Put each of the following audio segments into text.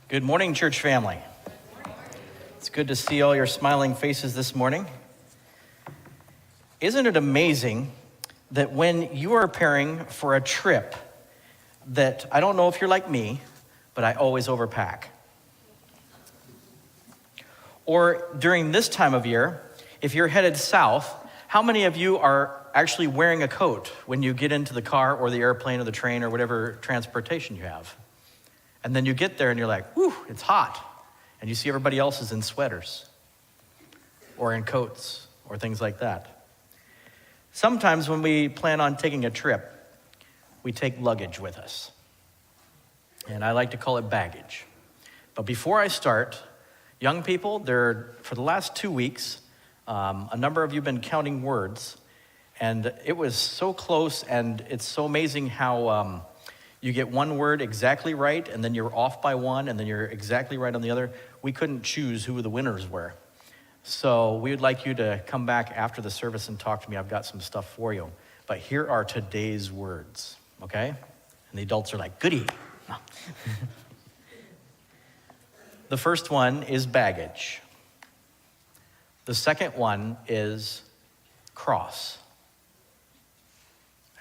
Good morning, church family. It's good to see all your smiling faces this morning. Isn't it amazing that when you are preparing for a trip that, I don't know if you're like me, but I always overpack. Or during this time of year, if you're headed south, how many of you are actually wearing a coat when you get into the car or the airplane or the train or whatever transportation you have? And then you get there and you're like, whew, it's hot. And you see everybody else is in sweaters or in coats or things like that. Sometimes when we plan on taking a trip, we take luggage with us. And I like to call it baggage. But before I start, young people, for the last 2 weeks, a number of you have been counting words. And it was so close, and it's so amazing how you get one word exactly right, and then you're off by one, and then you're exactly right on the other. We couldn't choose who the winners were. So we would like you to come back after the service and talk to me. I've got some stuff for you. But here are today's words, okay? And the adults are like, goody. No. The first one is baggage. The second one is cross,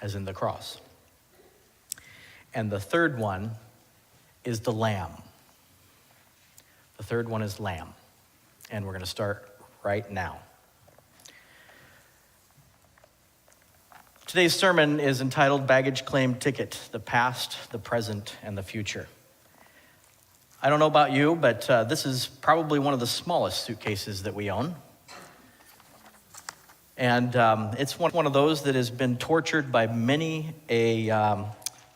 as in the cross. And the third one is the lamb. The third one is lamb. And we're going to start right now. Today's sermon is entitled Baggage Claim Ticket, the Past, the Present, and the Future. I don't know about you, but this is probably one of the smallest suitcases that we own. And it's one of those that has been tortured by many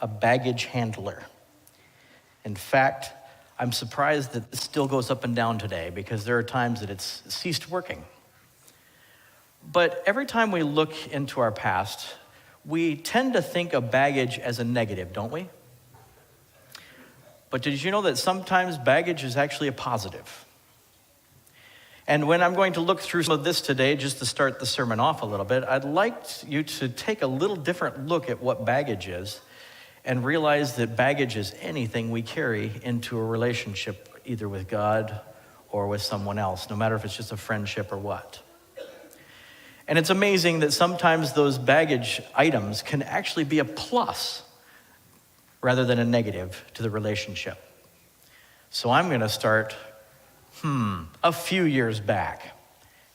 a baggage handler. In fact, I'm surprised that this still goes up and down today because there are times that it's ceased working. But every time we look into our past, we tend to think of baggage as a negative, don't we? But did you know that sometimes baggage is actually a positive? And when I'm going to look through some of this today, just to start the sermon off a little bit, I'd like you to take a little different look at what baggage is and realize that baggage is anything we carry into a relationship, either with God or with someone else, no matter if it's just a friendship or what. And it's amazing that sometimes those baggage items can actually be a plus rather than a negative to the relationship. So I'm going to start a few years back,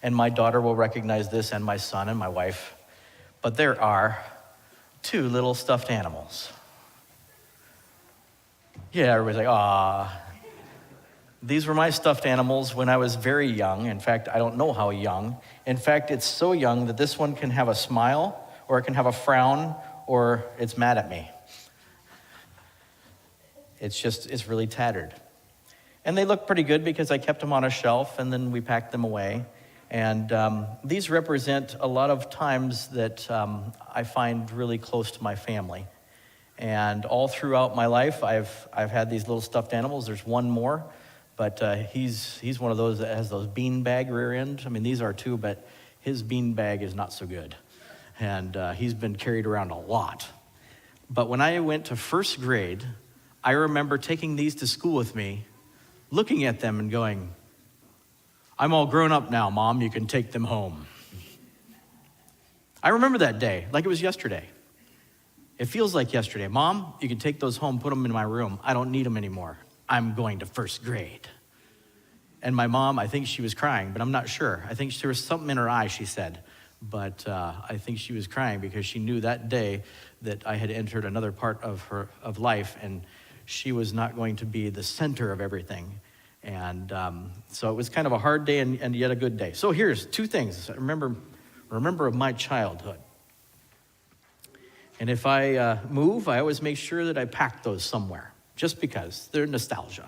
and my daughter will recognize this, and my son and my wife, but there are 2 little stuffed animals. Yeah, everybody's like, ah. These were my stuffed animals when I was very young. In fact, I don't know how young. In fact, it's so young that this one can have a smile, or it can have a frown, or it's mad at me. It's really tattered. And they look pretty good because I kept them on a shelf and then we packed them away. And these represent a lot of times that I find really close to my family. And all throughout my life, I've had these little stuffed animals. There's one more, but he's one of those that has those beanbag rear end. I mean, these are too, but his beanbag is not so good. And he's been carried around a lot. But when I went to first grade, I remember taking these to school with me, looking at them and going, I'm all grown up now, Mom, you can take them home. I remember that day like it was yesterday. It feels like yesterday. Mom, you can take those home, put them in my room. I don't need them anymore. I'm going to first grade. And my mom, I think she was crying, but I'm not sure. I think there was something in her eye, she said. But I think she was crying because she knew that day that I had entered another part of life, and she was not going to be the center of everything. And so it was kind of a hard day and yet a good day. So here's 2 things I remember of my childhood. And if I move, I always make sure that I pack those somewhere, just because they're nostalgia.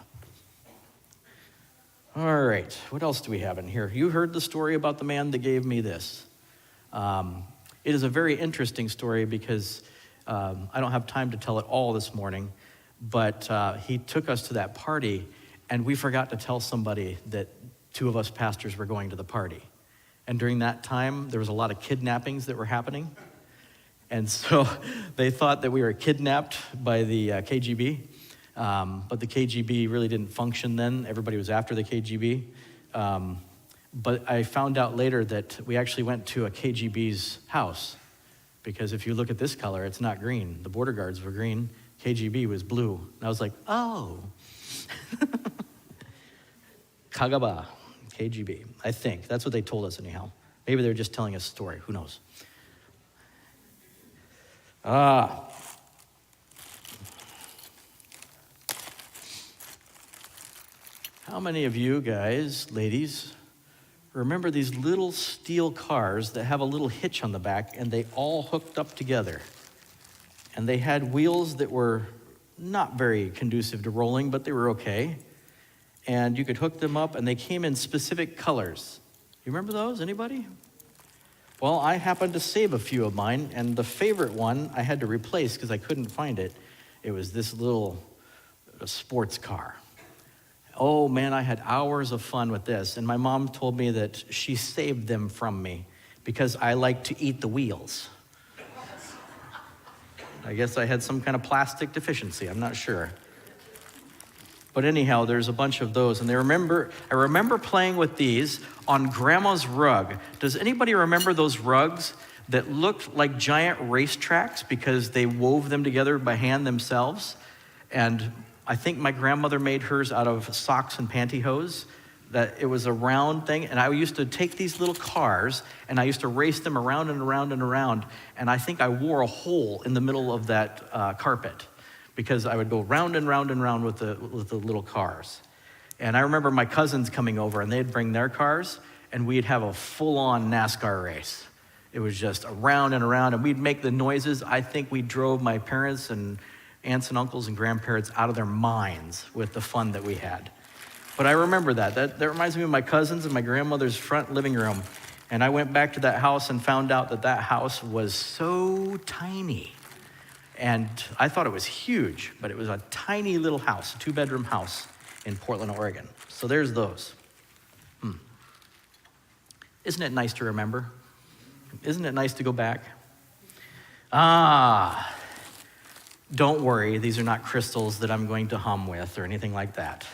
All right, what else do we have in here? You heard the story about the man that gave me this. It is a very interesting story because I don't have time to tell it all this morning, but he took us to that party, and we forgot to tell somebody that 2 of us pastors were going to the party. And during that time, there was a lot of kidnappings that were happening. And so they thought that we were kidnapped by the KGB. But the KGB really didn't function then. Everybody was after the KGB. But I found out later that we actually went to a KGB's house, because if you look at this color, it's not green. The border guards were green, KGB was blue. And I was like, oh. KGB, KGB, I think. That's what they told us anyhow. Maybe they were just telling us a story, who knows? How many of you guys, ladies, remember these little steel cars that have a little hitch on the back and they all hooked up together? And they had wheels that were not very conducive to rolling, but they were okay. And you could hook them up and they came in specific colors. You remember those, anybody? Well, I happened to save a few of mine, and the favorite one I had to replace because I couldn't find it. It was this little sports car. Oh man, I had hours of fun with this. And my mom told me that she saved them from me because I like to eat the wheels. I guess I had some kind of plastic deficiency, I'm not sure. But anyhow, there's a bunch of those. And I remember playing with these on Grandma's rug. Does anybody remember those rugs that looked like giant racetracks because they wove them together by hand themselves? And I think my grandmother made hers out of socks and pantyhose, that it was a round thing. And I used to take these little cars and I used to race them around and around and around. And I think I wore a hole in the middle of that carpet because I would go round and round and round with the little cars. And I remember my cousins coming over and they'd bring their cars and we'd have a full-on NASCAR race. It was just around and around and we'd make the noises. I think we drove my parents and aunts and uncles and grandparents out of their minds with the fun that we had. But I remember that reminds me of my cousins and my grandmother's front living room. And I went back to that house and found out that house was so tiny. And I thought it was huge, but it was a tiny little house, a 2-bedroom house in Portland, Oregon. So there's those. Isn't it nice to remember? Isn't it nice to go back? Don't worry, these are not crystals that I'm going to hum with or anything like that.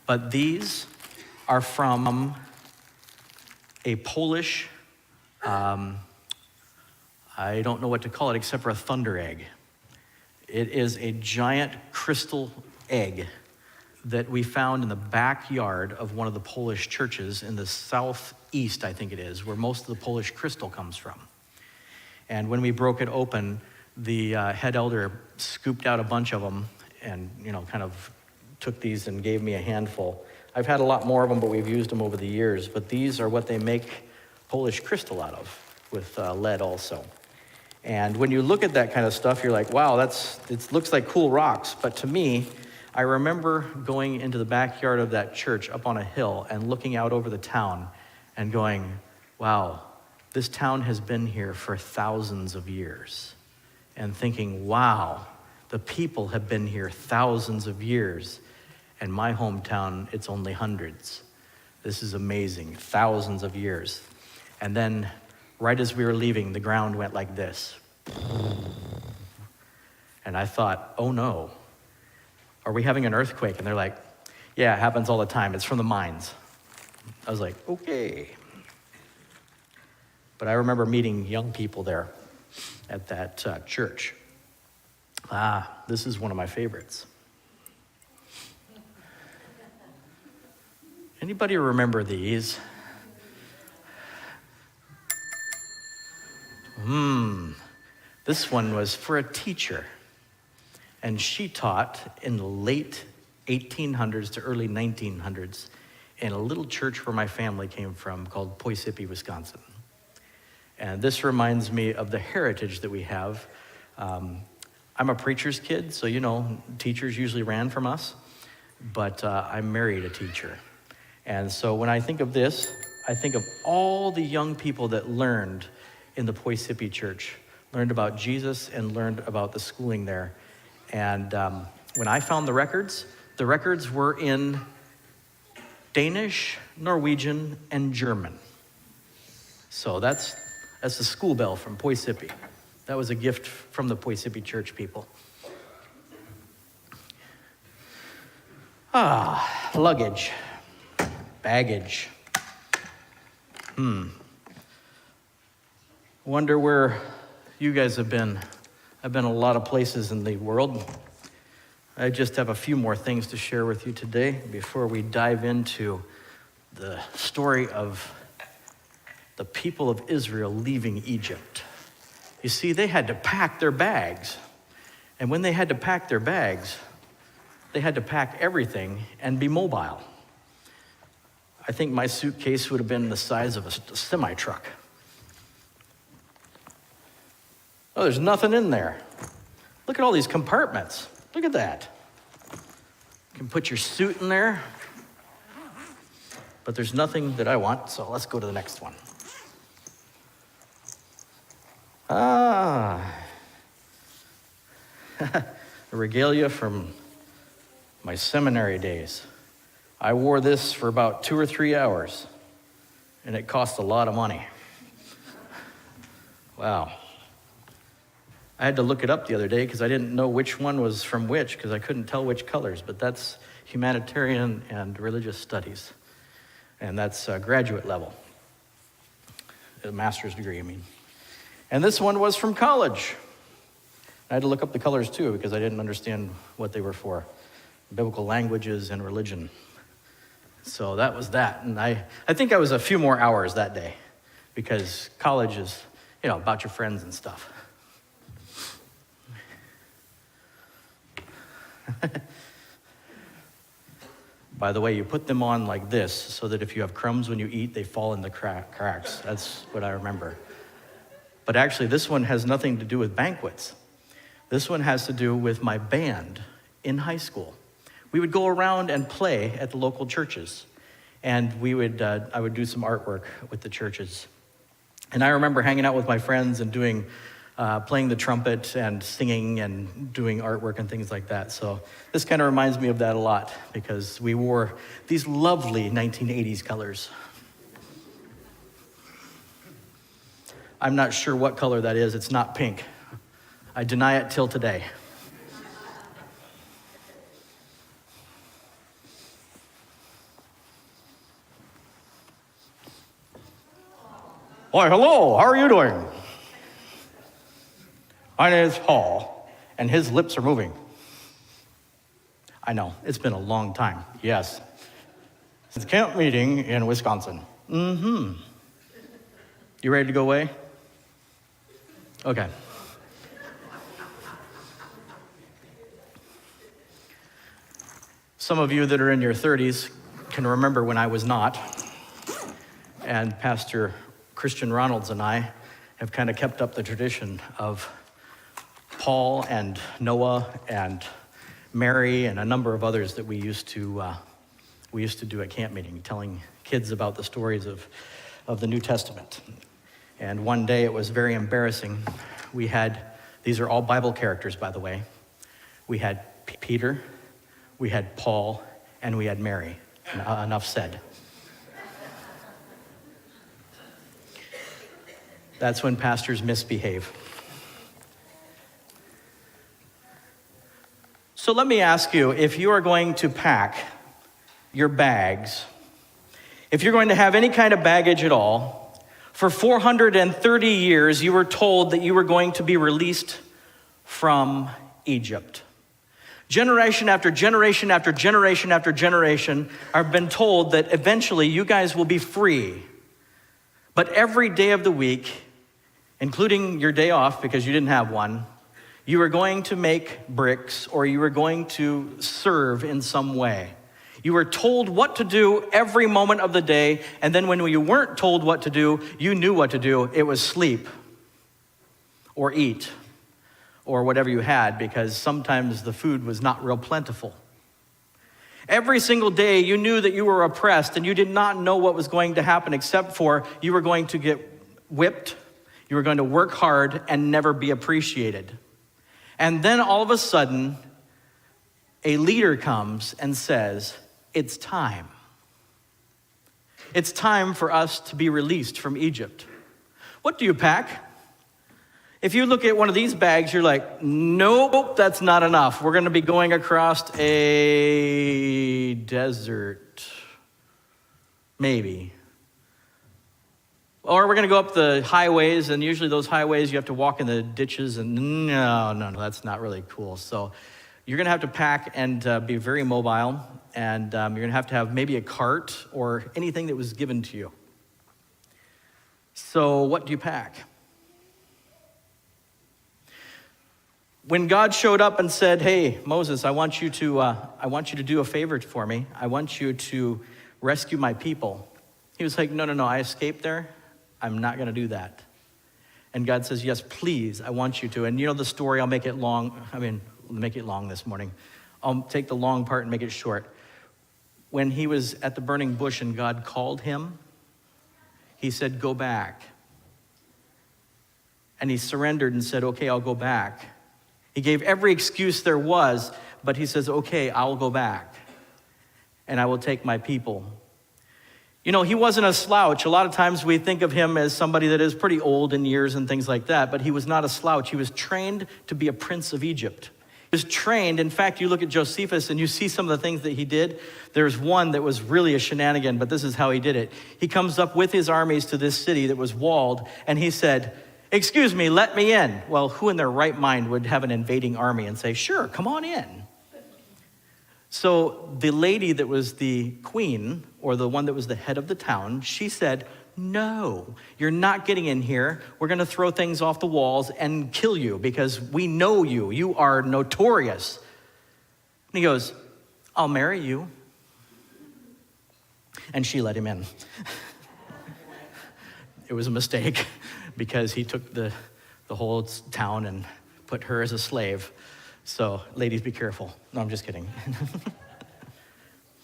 But these are from a Polish, I don't know what to call it except for a thunder egg. It is a giant crystal egg that we found in the backyard of one of the Polish churches in the southeast, I think it is, where most of the Polish crystal comes from. And when we broke it open, the head elder scooped out a bunch of them and, kind of took these and gave me a handful. I've had a lot more of them, but we've used them over the years. But these are what they make Polish crystal out of, with lead also. And when you look at that kind of stuff, you're like, wow, it looks like cool rocks. But to me, I remember going into the backyard of that church up on a hill and looking out over the town and going, wow, this town has been here for thousands of years. And thinking, wow, the people have been here thousands of years. And my hometown, it's only hundreds. This is amazing, thousands of years. And then right as we were leaving, the ground went like this. And I thought, oh no, are we having an earthquake? And they're like, yeah, it happens all the time. It's from the mines. I was like, okay. But I remember meeting young people there at that church. This is one of my favorites. Anybody remember these? This one was for a teacher. And she taught in the late 1800s to early 1900s in a little church where my family came from called Poughkeepsie, Wisconsin. And this reminds me of the heritage that we have. I'm a preacher's kid, so teachers usually ran from us, but I married a teacher. And so when I think of this, I think of all the young people that learned in the Poughkeepsie church, learned about Jesus and learned about the schooling there. And when I found the records were in Danish, Norwegian, and German. So that's the school bell from Poughkeepsie. That was a gift from the Poughkeepsie church people. Luggage, baggage. Wonder where you guys have been. I've been a lot of places in the world. I just have a few more things to share with you today before we dive into the story of the people of Israel leaving Egypt. You see, they had to pack their bags. And when they had to pack their bags, they had to pack everything and be mobile. I think my suitcase would have been the size of a semi-truck. Oh, there's nothing in there. Look at all these compartments. Look at that. You can put your suit in there, but there's nothing that I want, so let's go to the next one. The regalia from my seminary days. I wore this for about 2 or 3 hours, and it cost a lot of money. Wow. I had to look it up the other day because I didn't know which one was from which because I couldn't tell which colors, but that's humanitarian and religious studies. And that's graduate level, a master's degree, I mean. And this one was from college. I had to look up the colors too because I didn't understand what they were for. Biblical languages and religion. So that was that. And I think I was a few more hours that day because college is, about your friends and stuff. By the way, you put them on like this so that if you have crumbs when you eat, they fall in the cracks. That's what I remember. But actually, this one has nothing to do with banquets. This one has to do with my band in high school. We would go around and play at the local churches, and I would do some artwork with the churches. And I remember hanging out with my friends and playing the trumpet and singing and doing artwork and things like that. So this kind of reminds me of that a lot because we wore these lovely 1980s colors. I'm not sure what color that is. It's not pink. I deny it till today. Why, hello, how are you doing? My name is Paul, and his lips are moving. I know, it's been a long time, yes. It's a camp meeting in Wisconsin. You ready to go away? Okay. Some of you that are in your 30s can remember when I was not, and Pastor Christian Ronalds and I have kind of kept up the tradition of Paul and Noah and Mary and a number of others that we used to do at camp meeting, telling kids about the stories of the New Testament. And one day it was very embarrassing. These are all Bible characters, by the way. We had Peter, we had Paul, and we had Mary. Enough said. That's when pastors misbehave. So let me ask you, if you are going to pack your bags, if you're going to have any kind of baggage at all, for 430 years you were told that you were going to be released from Egypt. Generation after generation after generation after generation have been told that eventually you guys will be free. But every day of the week, including your day off because you didn't have one, you were going to make bricks or you were going to serve in some way. You were told what to do every moment of the day, and then when you weren't told what to do, you knew what to do. It was sleep or eat or whatever you had, because sometimes the food was not real plentiful. Every single day you knew that you were oppressed and you did not know what was going to happen except for you were going to get whipped, you were going to work hard and never be appreciated. And then all of a sudden, a leader comes and says, it's time. It's time for us to be released from Egypt. What do you pack? If you look at one of these bags, you're like, nope, that's not enough. We're going to be going across a desert, maybe. Or we're going to go up the highways, and usually those highways you have to walk in the ditches, and no, that's not really cool. So you're going to have to pack and be very mobile, and you're going to have maybe a cart or anything that was given to you. So what do you pack? When God showed up and said, hey, Moses, I want you to do a favor for me. I want you to rescue my people. He was like, no, I escaped there. I'm not going to do that. And God says, yes, please, I want you to. And you know the story, I'll make it long. Make it long this morning. I'll take the long part and make it short. When he was at the burning bush and God called him, he said, go back. And he surrendered and said, okay, I'll go back. He gave every excuse there was, but he says, okay, I'll go back. And I will take my people. You know, he wasn't a slouch. A lot of times we think of him as somebody that is pretty old in years and things like that, but he was not a slouch. He was trained to be a prince of Egypt. He was trained. In fact, you look at Josephus and you see some of the things that he did. There's one that was really a shenanigan, but this is how he did it. He comes up with his armies to this city that was walled, and he said, excuse me, let me in. Well, who in their right mind would have an invading army and say, sure, come on in? So the lady that was the queen, or the one that was the head of the town, she said, no, you're not getting in here. We're going to throw things off the walls and kill you because we know you. You are notorious. And he goes, I'll marry you. And she let him in. It was a mistake because he took the whole town and put her as a slave. So ladies, be careful. No, I'm just kidding.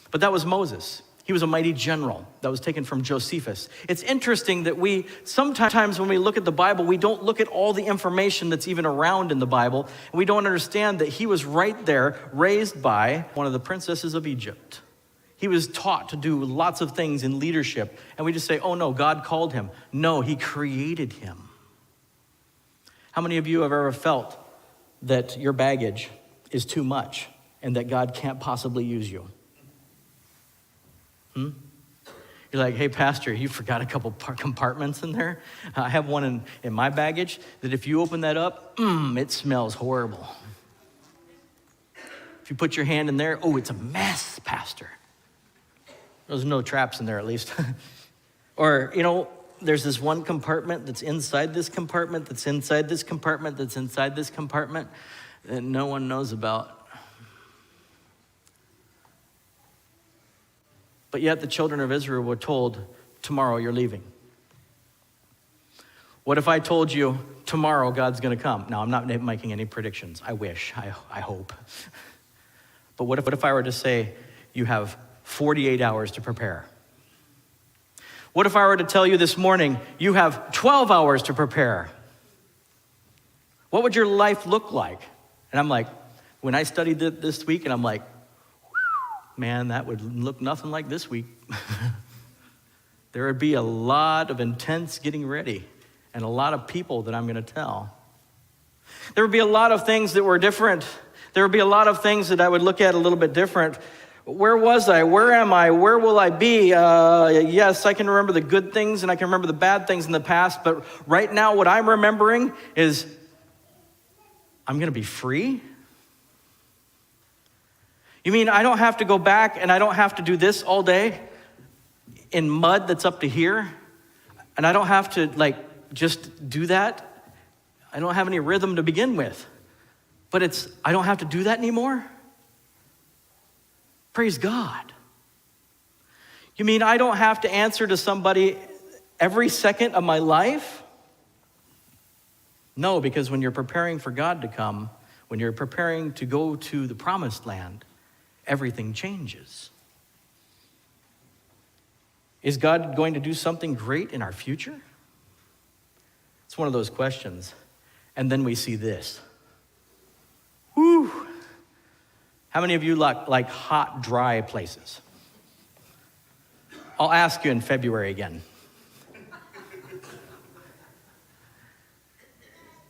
But that was Moses. He was a mighty general that was taken from Josephus. It's interesting that we, sometimes when we look at the Bible, we don't look at all the information that's even around in the Bible. And we don't understand that he was right there, raised by one of the princesses of Egypt. He was taught to do lots of things in leadership. And we just say, oh no, God called him. No, he created him. How many of you have ever felt that your baggage is too much and that God can't possibly use you? You're like, hey, pastor, you forgot a couple compartments in there. I have one in my baggage that if you open that up, it smells horrible. If you put your hand in there, oh, it's a mess, pastor. There's no traps in there at least. Or, you know, there's this one compartment that's inside this compartment, that's inside this compartment, that's inside this compartment that no one knows about. But yet the children of Israel were told, tomorrow you're leaving. What if I told you tomorrow God's going to come? Now, I'm not making any predictions. I wish, I hope. But what if I were to say you have 48 hours to prepare? What if I were to tell you this morning you have 12 hours to prepare? What would your life look like? And I'm like, when I studied it this week, and I'm like, man, that would look nothing like this week. There would be a lot of intense getting ready and a lot of people that I'm going to tell. There would be a lot of things that were different. There would be a lot of things that I would look at a little bit different. Where was I? Where am I? Where will I be? Yes, I can remember the good things and I can remember the bad things in the past, but right now what I'm remembering is I'm going to be free. You mean I don't have to go back and I don't have to do this all day in mud that's up to here? And I don't have to just do that? I don't have any rhythm to begin with. But I don't have to do that anymore? Praise God. You mean I don't have to answer to somebody every second of my life? No, because when you're preparing for God to come, when you're preparing to go to the promised land, everything changes. Is God going to do something great in our future? It's one of those questions. And then we see this. Whew. How many of you like hot, dry places? I'll ask you in February again.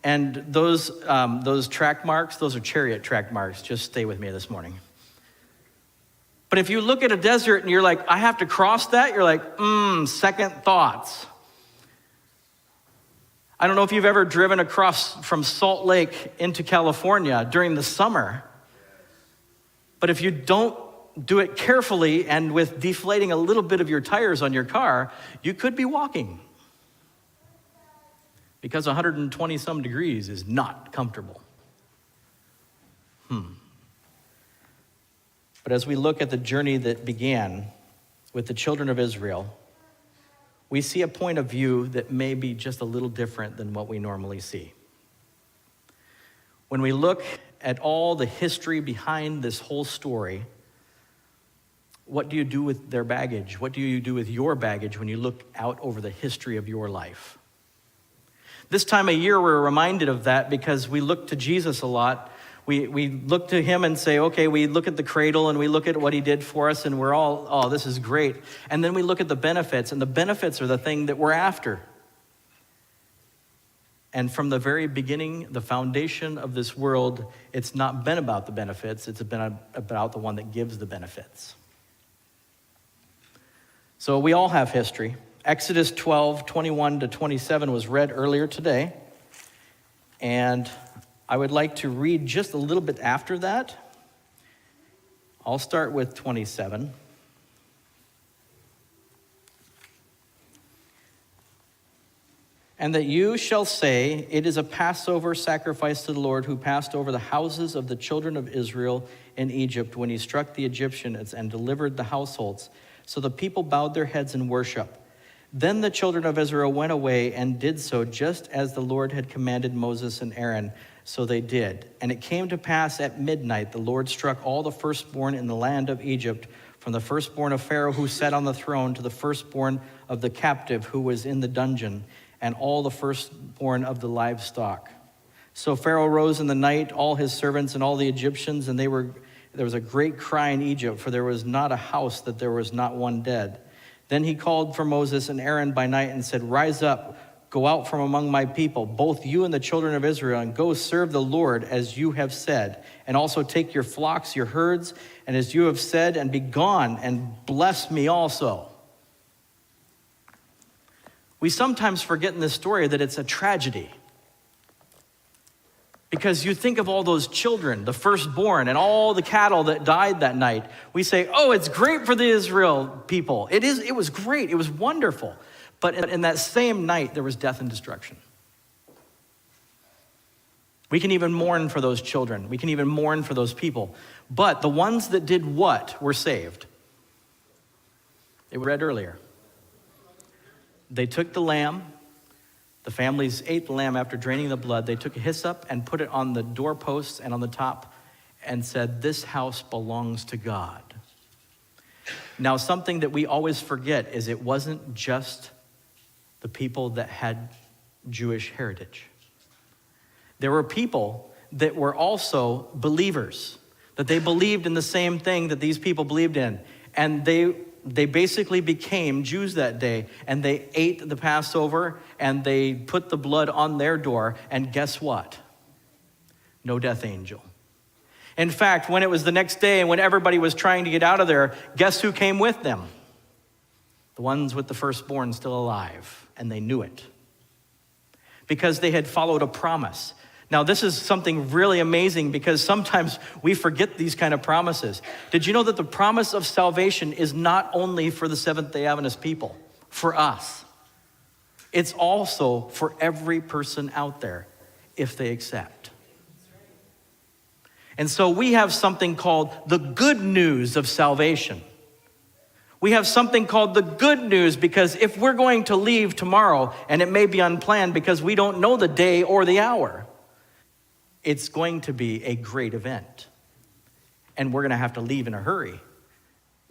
And those track marks, those are chariot track marks. Just stay with me this morning. But if you look at a desert and you're like, I have to cross that, you're like, second thoughts. I don't know if you've ever driven across from Salt Lake into California during the summer, but if you don't do it carefully and with deflating a little bit of your tires on your car, you could be walking. Because 120 some degrees is not comfortable. But as we look at the journey that began with the children of Israel, we see a point of view that may be just a little different than what we normally see. When we look at all the history behind this whole story, what do you do with their baggage? What do you do with your baggage when you look out over the history of your life? This time of year, we're reminded of that because we look to Jesus a lot. We look to him and say, okay, we look at the cradle and we look at what he did for us and we're all, oh, this is great. And then we look at the benefits, and the benefits are the thing that we're after. And from the very beginning, the foundation of this world, it's not been about the benefits, it's been about the one that gives the benefits. So we all have history. Exodus 12, 21 to 27 was read earlier today. And I would like to read just a little bit after that. I'll start with 27. And that you shall say, it is a Passover sacrifice to the Lord, who passed over the houses of the children of Israel in Egypt when he struck the Egyptians and delivered the households. So the people bowed their heads in worship. Then the children of Israel went away and did so just as the Lord had commanded Moses and Aaron. So they did. And it came to pass at midnight, the Lord struck all the firstborn in the land of Egypt, from the firstborn of Pharaoh who sat on the throne to the firstborn of the captive who was in the dungeon, and all the firstborn of the livestock. So Pharaoh rose in the night, all his servants and all the Egyptians, and there was a great cry in Egypt, for there was not a house that there was not one dead. Then he called for Moses and Aaron by night and said, rise up, go out from among my people, both you and the children of Israel, and go serve the Lord as you have said. And also take your flocks, your herds, and as you have said, and be gone, and bless me also. We sometimes forget in this story that it's a tragedy. Because you think of all those children, the firstborn, and all the cattle that died that night. We say, oh, it's great for the Israel people. It was great, it was wonderful. But in that same night, there was death and destruction. We can even mourn for those children. We can even mourn for those people. But the ones that did what were saved? It was read earlier. They took the lamb. The families ate the lamb after draining the blood. They took a hyssop and put it on the doorposts and on the top and said, this house belongs to God. Now, something that we always forget is it wasn't just the people that had Jewish heritage. There were people that were also believers, that they believed in the same thing that these people believed in. And they basically became Jews that day, and they ate the Passover, and they put the blood on their door, and guess what? No death angel. In fact, when it was the next day and when everybody was trying to get out of there, guess who came with them? The ones with the firstborn still alive, and they knew it. Because they had followed a promise. Now, this is something really amazing because sometimes we forget these kind of promises. Did you know that the promise of salvation is not only for the Seventh-day Adventist people, for us? It's also for every person out there, if they accept. And so we have something called the good news of salvation. We have something called the good news because if we're going to leave tomorrow, and it may be unplanned because we don't know the day or the hour, it's going to be a great event. And we're going to have to leave in a hurry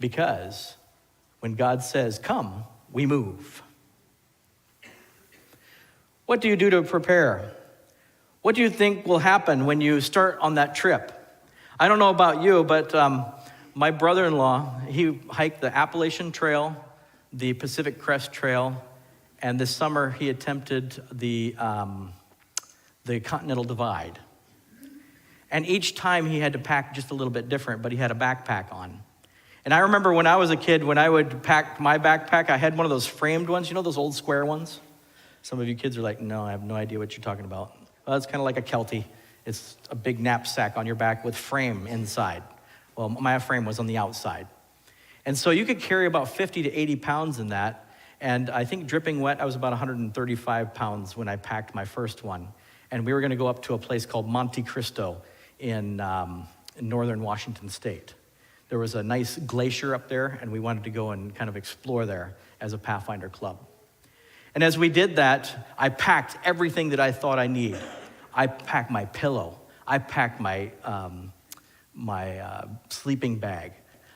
because when God says, come, we move. What do you do to prepare? What do you think will happen when you start on that trip? I don't know about you, but my brother-in-law, he hiked the Appalachian Trail, the Pacific Crest Trail, and this summer he attempted the the Continental Divide. And each time he had to pack just a little bit different, but he had a backpack on. And I remember when I was a kid, when I would pack my backpack, I had one of those framed ones, you know those old square ones? Some of you kids are like, no, I have no idea what you're talking about. Well, it's kind of like a Kelty. It's a big knapsack on your back with frame inside. Well, my frame was on the outside. And so you could carry about 50 to 80 pounds in that. And I think dripping wet, I was about 135 pounds when I packed my first one. And we were going to go up to a place called Monte Cristo in northern Washington State. There was a nice glacier up there, and we wanted to go and kind of explore there as a Pathfinder club. And as we did that, I packed everything that I thought I need. I packed my pillow. I packed my sleeping bag.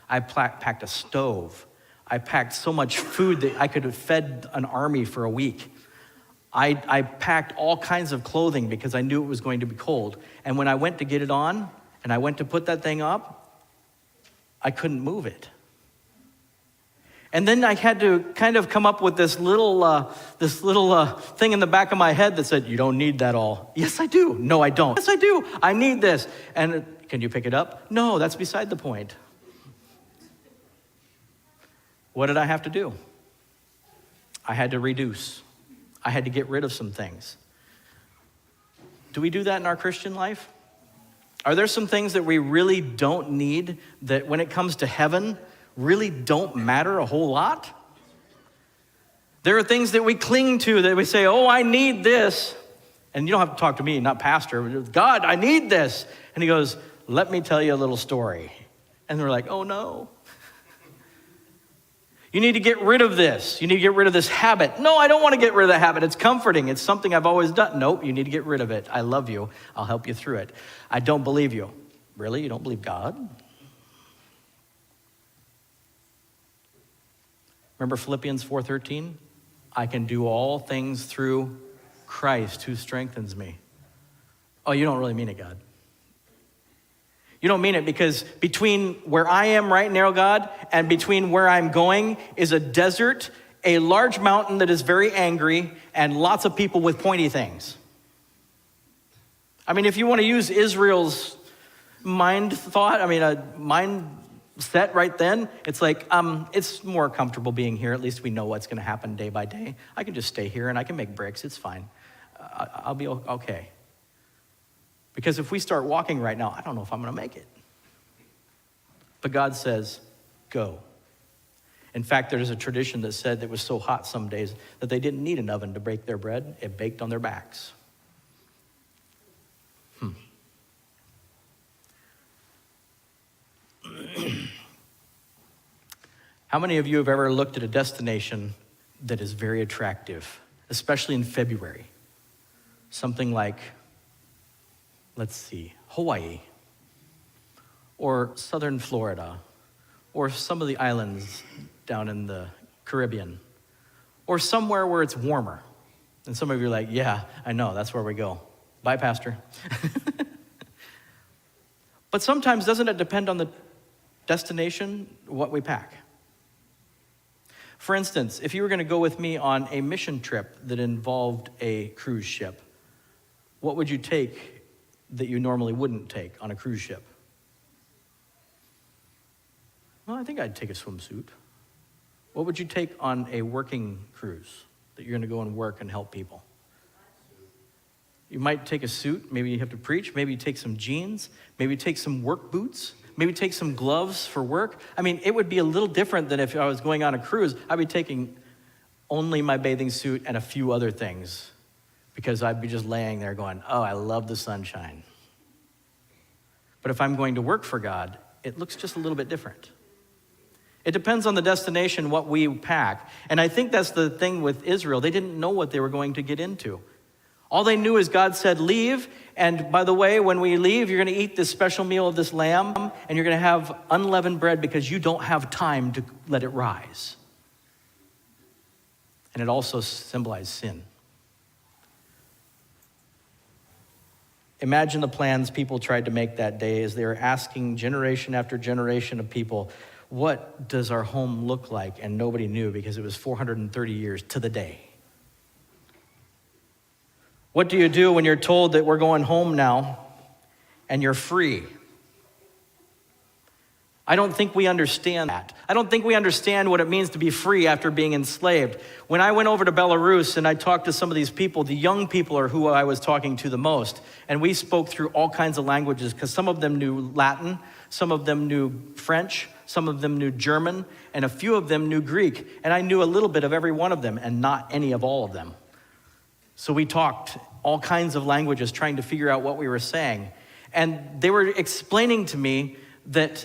I packed a stove. I packed so much food that I could have fed an army for a week. I packed all kinds of clothing because I knew it was going to be cold. And when I went to get it on, and I went to put that thing up, I couldn't move it. And then I had to kind of come up with this little thing in the back of my head that said, you don't need that all. Yes, I do. No, I don't. Yes, I do. I need this. And can you pick it up? No, that's beside the point. What did I have to do? I had to reduce. I had to get rid of some things. Do we do that in our Christian life? Are there some things that we really don't need that when it comes to heaven really don't matter a whole lot? There are things that we cling to that we say, oh, I need this. And you don't have to talk to me, not pastor. God, I need this. And he goes, let me tell you a little story. And we're like, oh no. You need to get rid of this. You need to get rid of this habit. No, I don't want to get rid of the habit. It's comforting. It's something I've always done. Nope, you need to get rid of it. I love you. I'll help you through it. I don't believe you. Really? You don't believe God? Remember Philippians 4:13? I can do all things through Christ who strengthens me. Oh, you don't really mean it, God. You don't mean it because between where I am right now, God, and between where I'm going is a desert, a large mountain that is very angry, and lots of people with pointy things. I mean, if you want to use Israel's mindset right then, it's like, it's more comfortable being here. At least we know what's going to happen day by day. I can just stay here and I can make bricks. It's fine. I'll be okay. Because if we start walking right now, I don't know if I'm going to make it. But God says, go. In fact, there's a tradition that said it was so hot some days that they didn't need an oven to bake their bread. It baked on their backs. How many of you have ever looked at a destination that is very attractive, especially in February? Something like, let's see, Hawaii, or southern Florida, or some of the islands down in the Caribbean, or somewhere where it's warmer. And some of you are like, yeah, I know, that's where we go. Bye, Pastor. But sometimes doesn't it depend on the destination, what we pack? For instance, if you were going to go with me on a mission trip that involved a cruise ship, what would you take that you normally wouldn't take on a cruise ship? Well, I think I'd take a swimsuit. What would you take on a working cruise that you're going to go and work and help people? You might take a suit. Maybe you have to preach. Maybe you take some jeans. Maybe you take some work boots. Maybe take some gloves for work. I mean, it would be a little different than if I was going on a cruise. I'd be taking only my bathing suit and a few other things because I'd be just laying there going, oh, I love the sunshine. But if I'm going to work for God, it looks just a little bit different. It depends on the destination, what we pack. And I think that's the thing with Israel. They didn't know what they were going to get into. All they knew is God said, leave. And by the way, when we leave, you're going to eat this special meal of this lamb, and you're going to have unleavened bread because you don't have time to let it rise. And it also symbolized sin. Imagine the plans people tried to make that day as they were asking generation after generation of people, what does our home look like? And nobody knew because it was 430 years to the day. What do you do when you're told that we're going home now and you're free? I don't think we understand that. I don't think we understand what it means to be free after being enslaved. When I went over to Belarus and I talked to some of these people, the young people are who I was talking to the most. And we spoke through all kinds of languages because some of them knew Latin, some of them knew French, some of them knew German, and a few of them knew Greek. And I knew a little bit of every one of them and not any of all of them. So we talked all kinds of languages trying to figure out what we were saying. And they were explaining to me that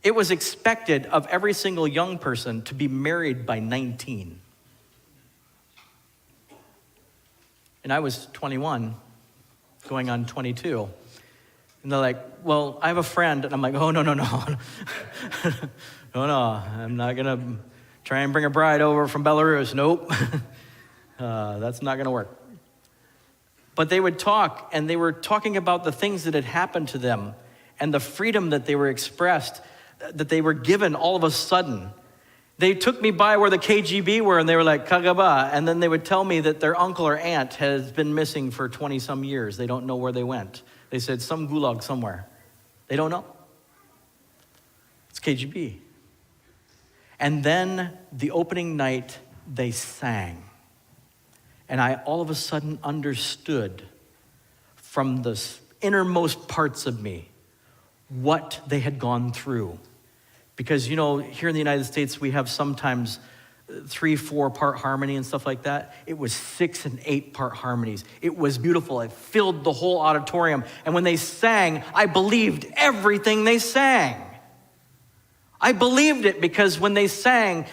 it was expected of every single young person to be married by 19. And I was 21, going on 22. And they're like, well, I have a friend. And I'm like, oh, no. No, I'm not going to try and bring a bride over from Belarus. Nope. That's not going to work. But they would talk, and they were talking about the things that had happened to them and the freedom that they were expressed, that they were given all of a sudden. They took me by where the KGB were, and they were like, Kagaba, and then they would tell me that their uncle or aunt has been missing for 20-some years. They don't know where they went. They said, some gulag somewhere. They don't know. It's KGB. And then the opening night, they sang. And I all of a sudden understood from the innermost parts of me what they had gone through. Because, you know, here in the United States, we have sometimes 3-4 part harmony and stuff like that. It was 6 and 8 part harmonies. It was beautiful. It filled the whole auditorium. And when they sang, I believed everything they sang. I believed it because when they sang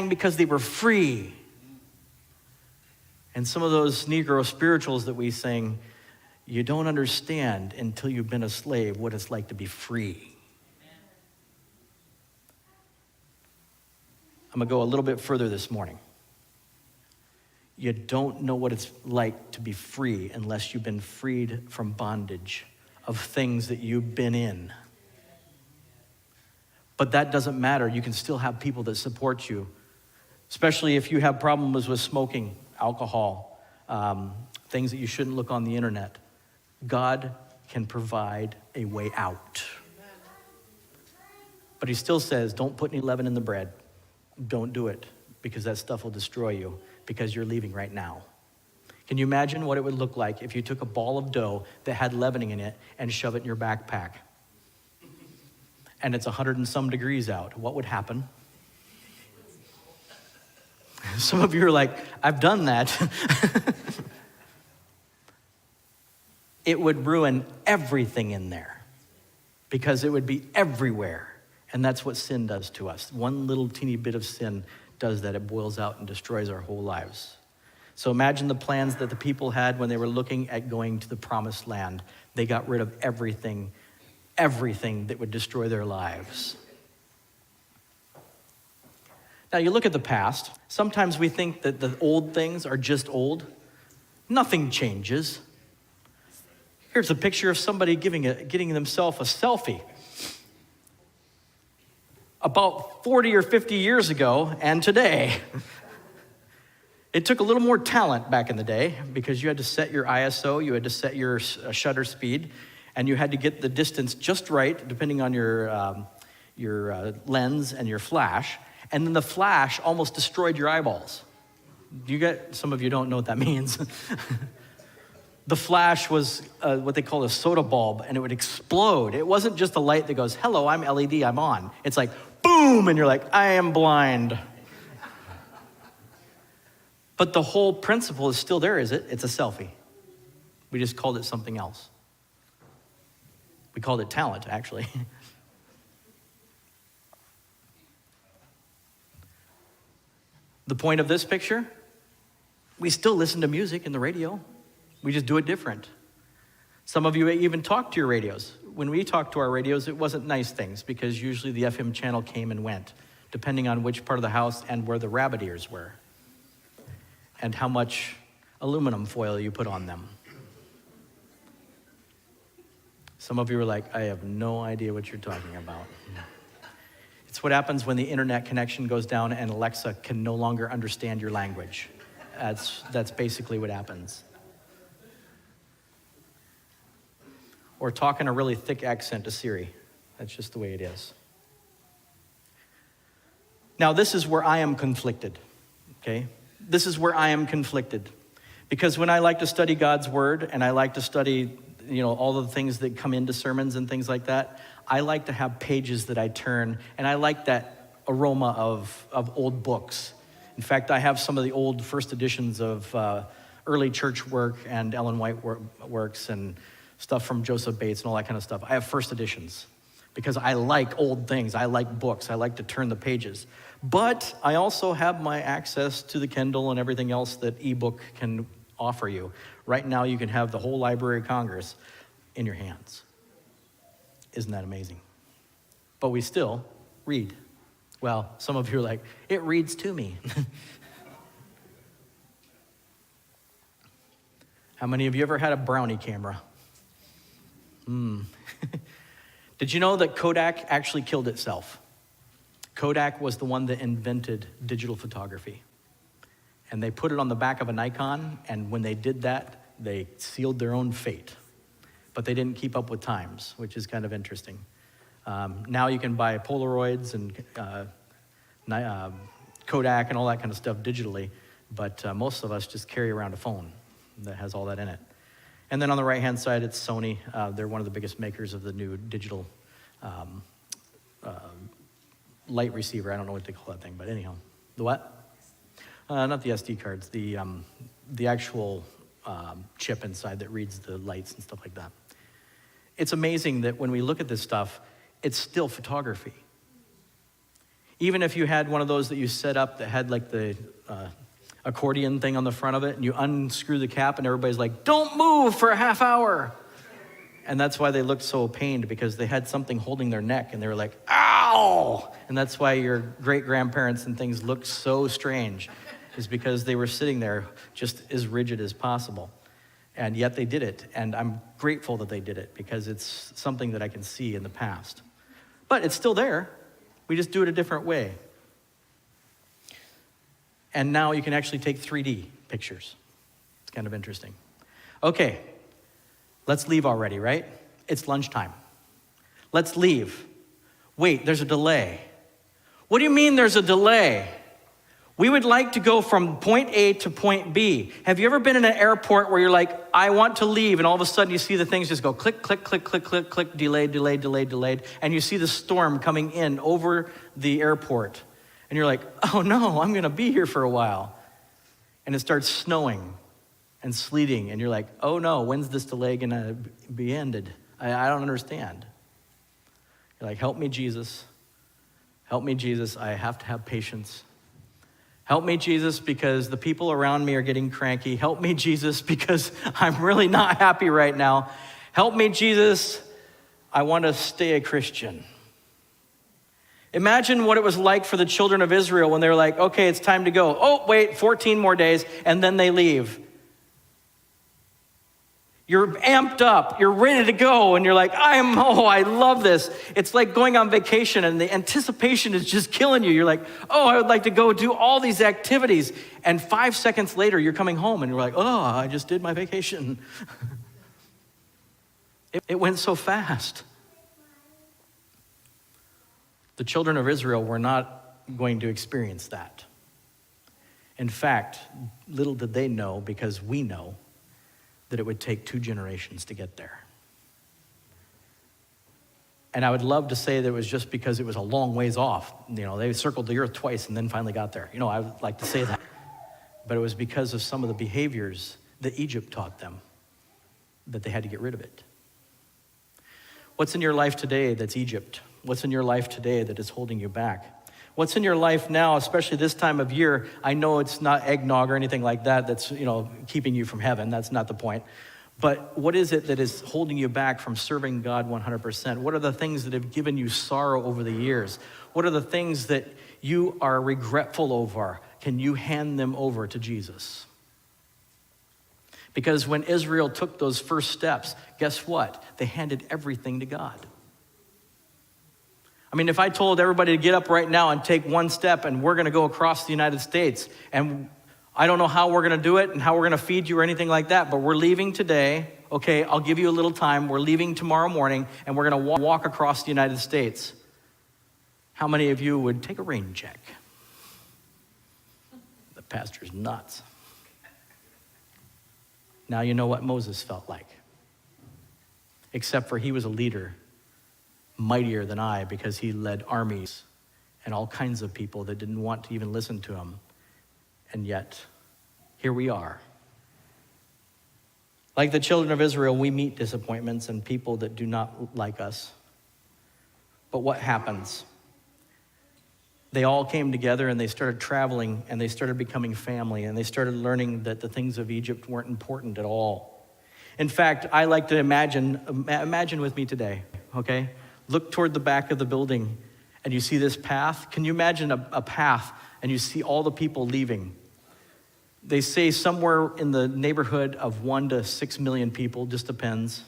because they were free. And some of those Negro spirituals that we sing, you don't understand until you've been a slave what it's like to be free. I'm going to go a little bit further this morning. You don't know what it's like to be free unless you've been freed from bondage of things that you've been in. But that doesn't matter. You can still have people that support you, especially if you have problems with smoking, alcohol, things that you shouldn't look on the internet. God can provide a way out. But he still says, don't put any leaven in the bread. Don't do it, because that stuff will destroy you, because you're leaving right now. Can you imagine what it would look like if you took a ball of dough that had leavening in it and shove it in your backpack? And it's 100 and some degrees out. What would happen? Some of you are like, I've done that. It would ruin everything in there because it would be everywhere. And that's what sin does to us. One little teeny bit of sin does that. It boils out and destroys our whole lives. So imagine the plans that the people had when they were looking at going to the promised land. They got rid of everything that would destroy their lives. Now you look at the past. Sometimes we think that the old things are just old. Nothing changes. Here's a picture of somebody getting themselves a selfie. About 40 or 50 years ago and today. It took a little more talent back in the day because you had to set your ISO, you had to set your shutter speed, and you had to get the distance just right depending on your lens and your flash. And then the flash almost destroyed your eyeballs. Some of you don't know what that means. The flash was what they call a soda bulb, and it would explode. It wasn't just a light that goes, hello, I'm LED, I'm on. It's like, boom, and you're like, I am blind. But the whole principle is still there, is it? It's a selfie. We just called it something else. We called it talent, actually. The point of this picture, we still listen to music in the radio. We just do it different. Some of you even talk to your radios. When we talked to our radios, it wasn't nice things because usually the FM channel came and went, depending on which part of the house and where the rabbit ears were and how much aluminum foil you put on them. Some of you were like, I have no idea what you're talking about. It's what happens when the internet connection goes down and Alexa can no longer understand your language. That's basically what happens. or talk in a really thick accent to Siri. That's just the way it is. Now, this is where I am conflicted, okay? This is where I am conflicted. Because when I like to study God's word and I like to study, all of the things that come into sermons and things like that, I like to have pages that I turn, and I like that aroma of old books. In fact, I have some of the old first editions of early church work and Ellen White works and stuff from Joseph Bates and all that kind of stuff. I have first editions because I like old things. I like books. I like to turn the pages. But I also have my access to the Kindle and everything else that ebook can offer you. Right now, you can have the whole Library of Congress in your hands. Isn't that amazing? But we still read. Well, some of you are like, it reads to me. How many of you ever had a brownie camera? Did you know that Kodak actually killed itself? Kodak was the one that invented digital photography. And they put it on the back of a Nikon, and when they did that, they sealed their own fate. But they didn't keep up with times, which is kind of interesting. Now you can buy Polaroids and Kodak and all that kind of stuff digitally, but most of us just carry around a phone that has all that in it. And then on the right-hand side, it's Sony. They're one of the biggest makers of the new digital light receiver. I don't know what they call that thing, but anyhow. The what? Not the SD cards, the actual chip inside that reads the lights and stuff like that. It's amazing that when we look at this stuff, it's still photography. Even if you had one of those that you set up that had like the accordion thing on the front of it, and you unscrew the cap and everybody's like, don't move for a half hour. And that's why they looked so pained, because they had something holding their neck and they were like, ow! And that's why your great-grandparents and things looked so strange, is because they were sitting there just as rigid as possible. And yet they did it, and I'm grateful that they did it, because it's something that I can see in the past. But it's still there. We just do it a different way. And now you can actually take 3D pictures. It's kind of interesting. Okay, let's leave already, right? It's lunchtime. Let's leave. Wait, there's a delay. What do you mean there's a delay? We would like to go from point A to point B. Have you ever been in an airport where you're like, I want to leave, and all of a sudden you see the things just go click, click, click, click, click, click, delayed, delayed, delayed, delayed, and you see the storm coming in over the airport, and you're like, oh no, I'm gonna be here for a while. And it starts snowing and sleeting, and you're like, oh no, when's this delay gonna be ended? I don't understand. You're like, help me, Jesus. Help me, Jesus. I have to have patience. Help me, Jesus, because the people around me are getting cranky. Help me, Jesus, because I'm really not happy right now. Help me, Jesus. I want to stay a Christian. Imagine what it was like for the children of Israel when they were like, okay, it's time to go. Oh, wait, 14 more days, and then they leave. You're amped up, you're ready to go, and you're like, I love this. It's like going on vacation, and the anticipation is just killing you. You're like, oh, I would like to go do all these activities. And 5 seconds later, you're coming home, and you're like, oh, I just did my vacation. It went so fast. The children of Israel were not going to experience that. In fact, little did they know, because we know, that it would take 2 generations to get there. And I would love to say that it was just because it was a long ways off. They circled the earth twice and then finally got there. I would like to say that. But it was because of some of the behaviors that Egypt taught them that they had to get rid of it. What's in your life today that's Egypt? What's in your life today that is holding you back? What's in your life now, especially this time of year? I know it's not eggnog or anything like that that's, keeping you from heaven. That's not the point. But what is it that is holding you back from serving God 100%? What are the things that have given you sorrow over the years? What are the things that you are regretful over? Can you hand them over to Jesus? Because when Israel took those first steps, guess what? They handed everything to God. I mean, if I told everybody to get up right now and take one step and we're going to go across the United States, and I don't know how we're going to do it and how we're going to feed you or anything like that, but we're leaving today, Okay, I'll give you a little time. We're leaving tomorrow morning, and we're going to walk across the United States. How many of you would take a rain check? The pastor's nuts. Now you know what Moses felt like. Except for he was a leader, mightier than I, because he led armies and all kinds of people that didn't want to even listen to him. And yet, here we are. Like the children of Israel, we meet disappointments and people that do not like us. But what happens? They all came together and they started traveling and they started becoming family and they started learning that the things of Egypt weren't important at all. In fact, I like to imagine with me today, okay? Look toward the back of the building and you see this path. Can you imagine a path and you see all the people leaving? They say somewhere in the neighborhood of 1 to 6 million people, just depends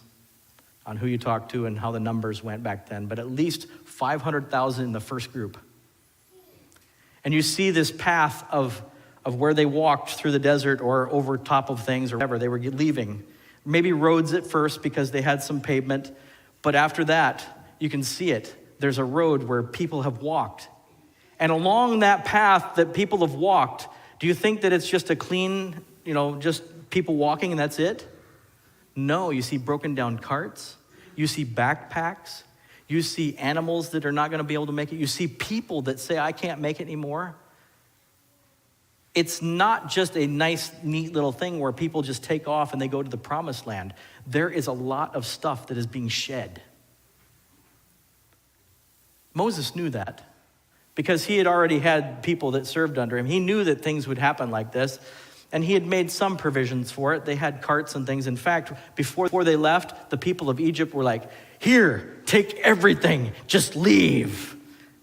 on who you talk to and how the numbers went back then, but at least 500,000 in the first group. And you see this path of where they walked through the desert or over top of things or whatever. They were leaving. Maybe roads at first because they had some pavement, but after that, you can see it. There's a road where people have walked. And along that path that people have walked, do you think that it's just a clean, just people walking and that's it? No, you see broken down carts. You see backpacks. You see animals that are not going to be able to make it. You see people that say, I can't make it anymore. It's not just a nice, neat little thing where people just take off and they go to the promised land. There is a lot of stuff that is being shed. Moses knew that because he had already had people that served under him. He knew that things would happen like this, and he had made some provisions for it. They had carts and things. In fact, before they left, the people of Egypt were like, here, take everything, just leave.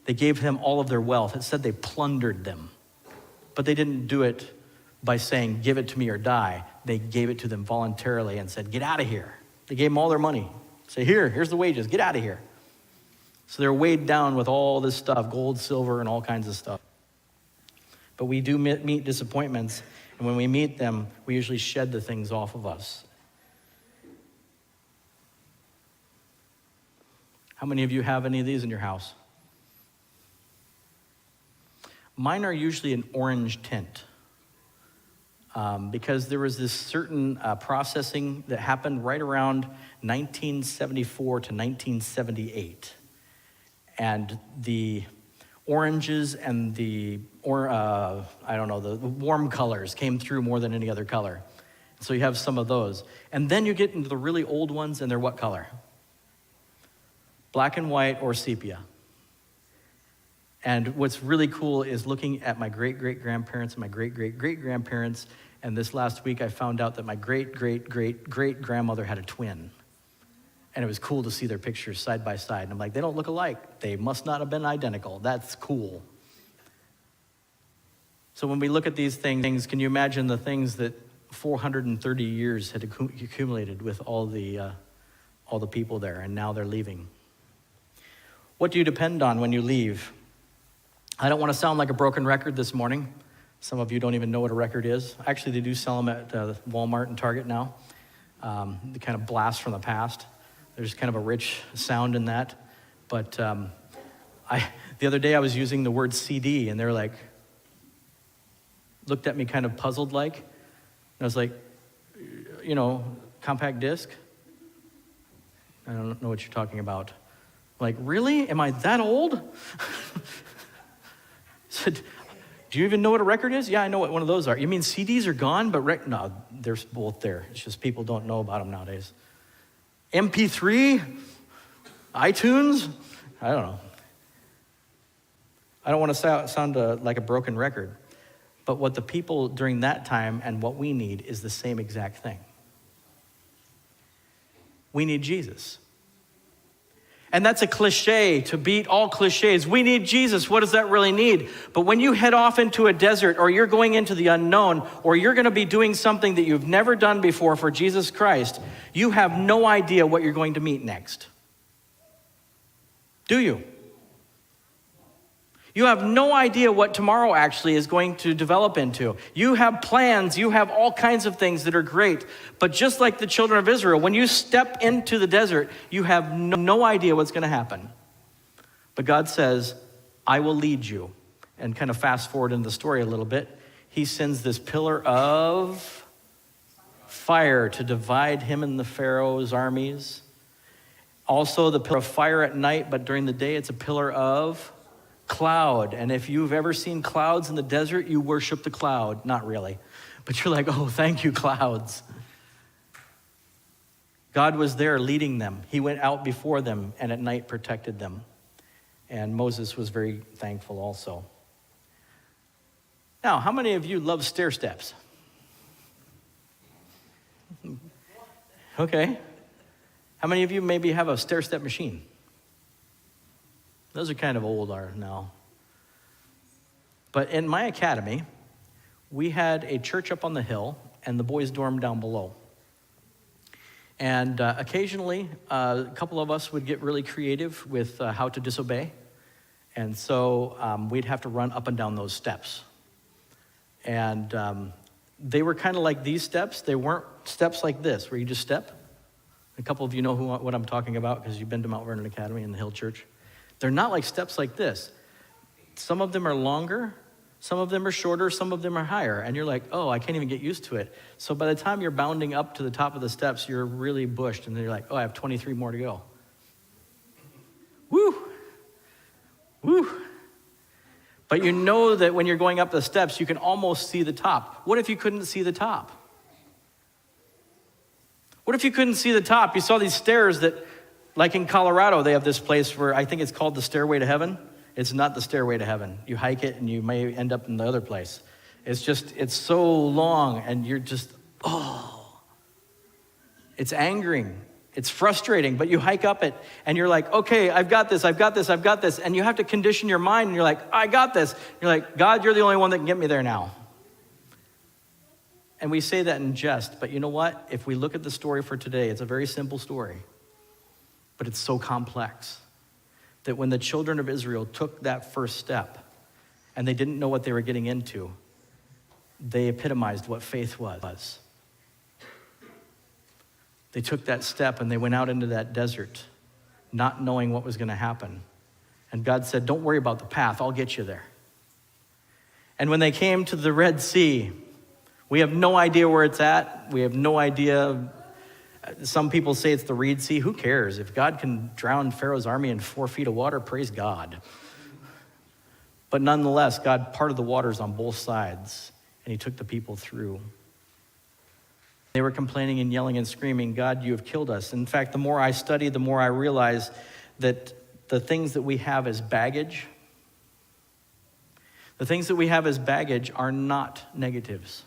They gave him all of their wealth. It said they plundered them, but they didn't do it by saying, give it to me or die. They gave it to them voluntarily and said, get out of here. They gave them all their money. Say, here's the wages, get out of here. So they're weighed down with all this stuff, gold, silver, and all kinds of stuff. But we do meet disappointments, and when we meet them, we usually shed the things off of us. How many of you have any of these in your house? Mine are usually an orange tint because there was this certain processing that happened right around 1974 to 1978. And the oranges and the warm colors came through more than any other color. So you have some of those. And then you get into the really old ones, and they're what color? Black and white or sepia. And what's really cool is looking at my great-great-grandparents and my great-great-great-grandparents, and this last week I found out that my great-great-great-great-grandmother had a twin. And it was cool to see their pictures side by side. And I'm like, they don't look alike. They must not have been identical. That's cool. So when we look at these things, can you imagine the things that 430 years had accumulated with all the people there, and now they're leaving? What do you depend on when you leave? I don't want to sound like a broken record this morning. Some of you don't even know what a record is. Actually, they do sell them at Walmart and Target now. The kind of blast from the past. There's kind of a rich sound in that. But the other day I was using the word CD, and they're like, looked at me kind of puzzled like. And I was like, compact disc? I don't know what you're talking about. Like, really? Am I that old? Said, do you even know what a record is? Yeah, I know what one of those are. You mean CDs are gone, but no, they're both there. It's just people don't know about them nowadays. MP3? iTunes? I don't know. I don't want to sound like a broken record, but what the people during that time and what we need is the same exact thing. We need Jesus. And that's a cliche to beat all cliches. We need Jesus. What does that really need? But when you head off into a desert, or you're going into the unknown, or you're going to be doing something that you've never done before for Jesus Christ, you have no idea what you're going to meet next. Do you? You have no idea what tomorrow actually is going to develop into. You have plans, you have all kinds of things that are great. But just like the children of Israel, when you step into the desert, you have no idea what's going to happen. But God says, I will lead you. And kind of fast forward in the story a little bit, he sends this pillar of fire to divide him and the Pharaoh's armies. Also the pillar of fire at night, but during the day it's a pillar of cloud. And if you've ever seen clouds in the desert, you worship the cloud. Not really, but you're like, oh, thank you, clouds. God was there leading them. He went out before them and at night protected them. And Moses was very thankful also. Now, how many of you love stair steps? Okay. How many of you maybe have a stair step machine? Those are kind of old now. But in my academy, we had a church up on the hill and the boys' dorm down below. And occasionally, a couple of us would get really creative with how to disobey. And so we'd have to run up and down those steps. And they were kind of like these steps. They weren't steps like this, where you just step. A couple of you know what I'm talking about because you've been to Mount Vernon Academy and the Hill Church. They're not like steps like this. Some of them are longer, some of them are shorter, some of them are higher. And you're like, oh, I can't even get used to it. So by the time you're bounding up to the top of the steps, you're really bushed. And then you're like, oh, I have 23 more to go. Woo! Woo! But you know that when you're going up the steps, you can almost see the top. What if you couldn't see the top? What if you couldn't see the top? You saw these stairs that, like in Colorado, they have this place where I think it's called the Stairway to Heaven. It's not the Stairway to Heaven. You hike it and you may end up in the other place. It's so long and you're just, oh. It's angering. It's frustrating, but you hike up it and you're like, okay, I've got this. And you have to condition your mind and you're like, I got this. You're like, God, you're the only one that can get me there now. And we say that in jest, but you know what? If we look at the story for today, it's a very simple story, but it's so complex that when the children of Israel took that first step and they didn't know what they were getting into, they epitomized what faith was. They took that step and they went out into that desert, not knowing what was going to happen. And God said, don't worry about the path, I'll get you there. And when they came to the Red Sea, we have no idea where it's at. We have no idea. Some people say it's the Reed Sea. Who cares? If God can drown Pharaoh's army in 4 feet of water, praise God. But nonetheless, God parted the waters on both sides, and he took the people through. They were complaining and yelling and screaming, God, you have killed us. In fact, the more I study, the more I realize that the things that we have as baggage, are not negatives,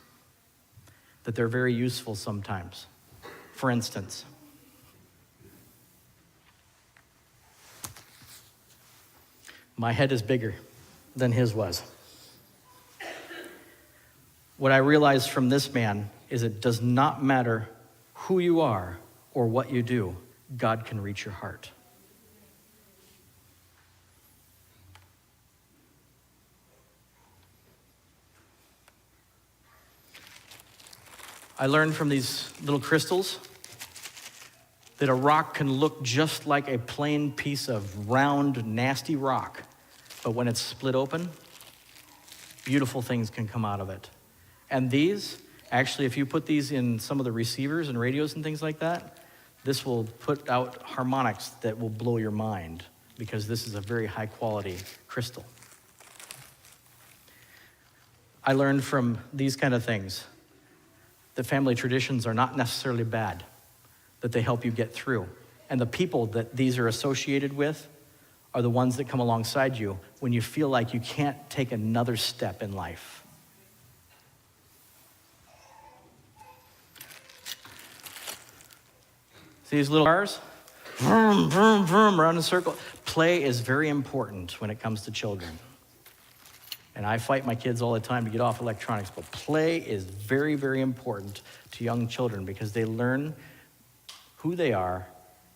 that they're very useful sometimes. For instance, my head is bigger than his was. What I realized from this man is it does not matter who you are or what you do, God can reach your heart. I learned from these little crystals that a rock can look just like a plain piece of round, nasty rock, but when it's split open, beautiful things can come out of it. And these, actually, if you put these in some of the receivers and radios and things like that, this will put out harmonics that will blow your mind because this is a very high quality crystal. I learned from these kind of things that family traditions are not necessarily bad, that they help you get through. And the people that these are associated with are the ones that come alongside you when you feel like you can't take another step in life. See these little cars? Vroom, vroom, vroom, around in a circle. Play is very important when it comes to children. And I fight my kids all the time to get off electronics, but play is very, very important to young children because they learn who they are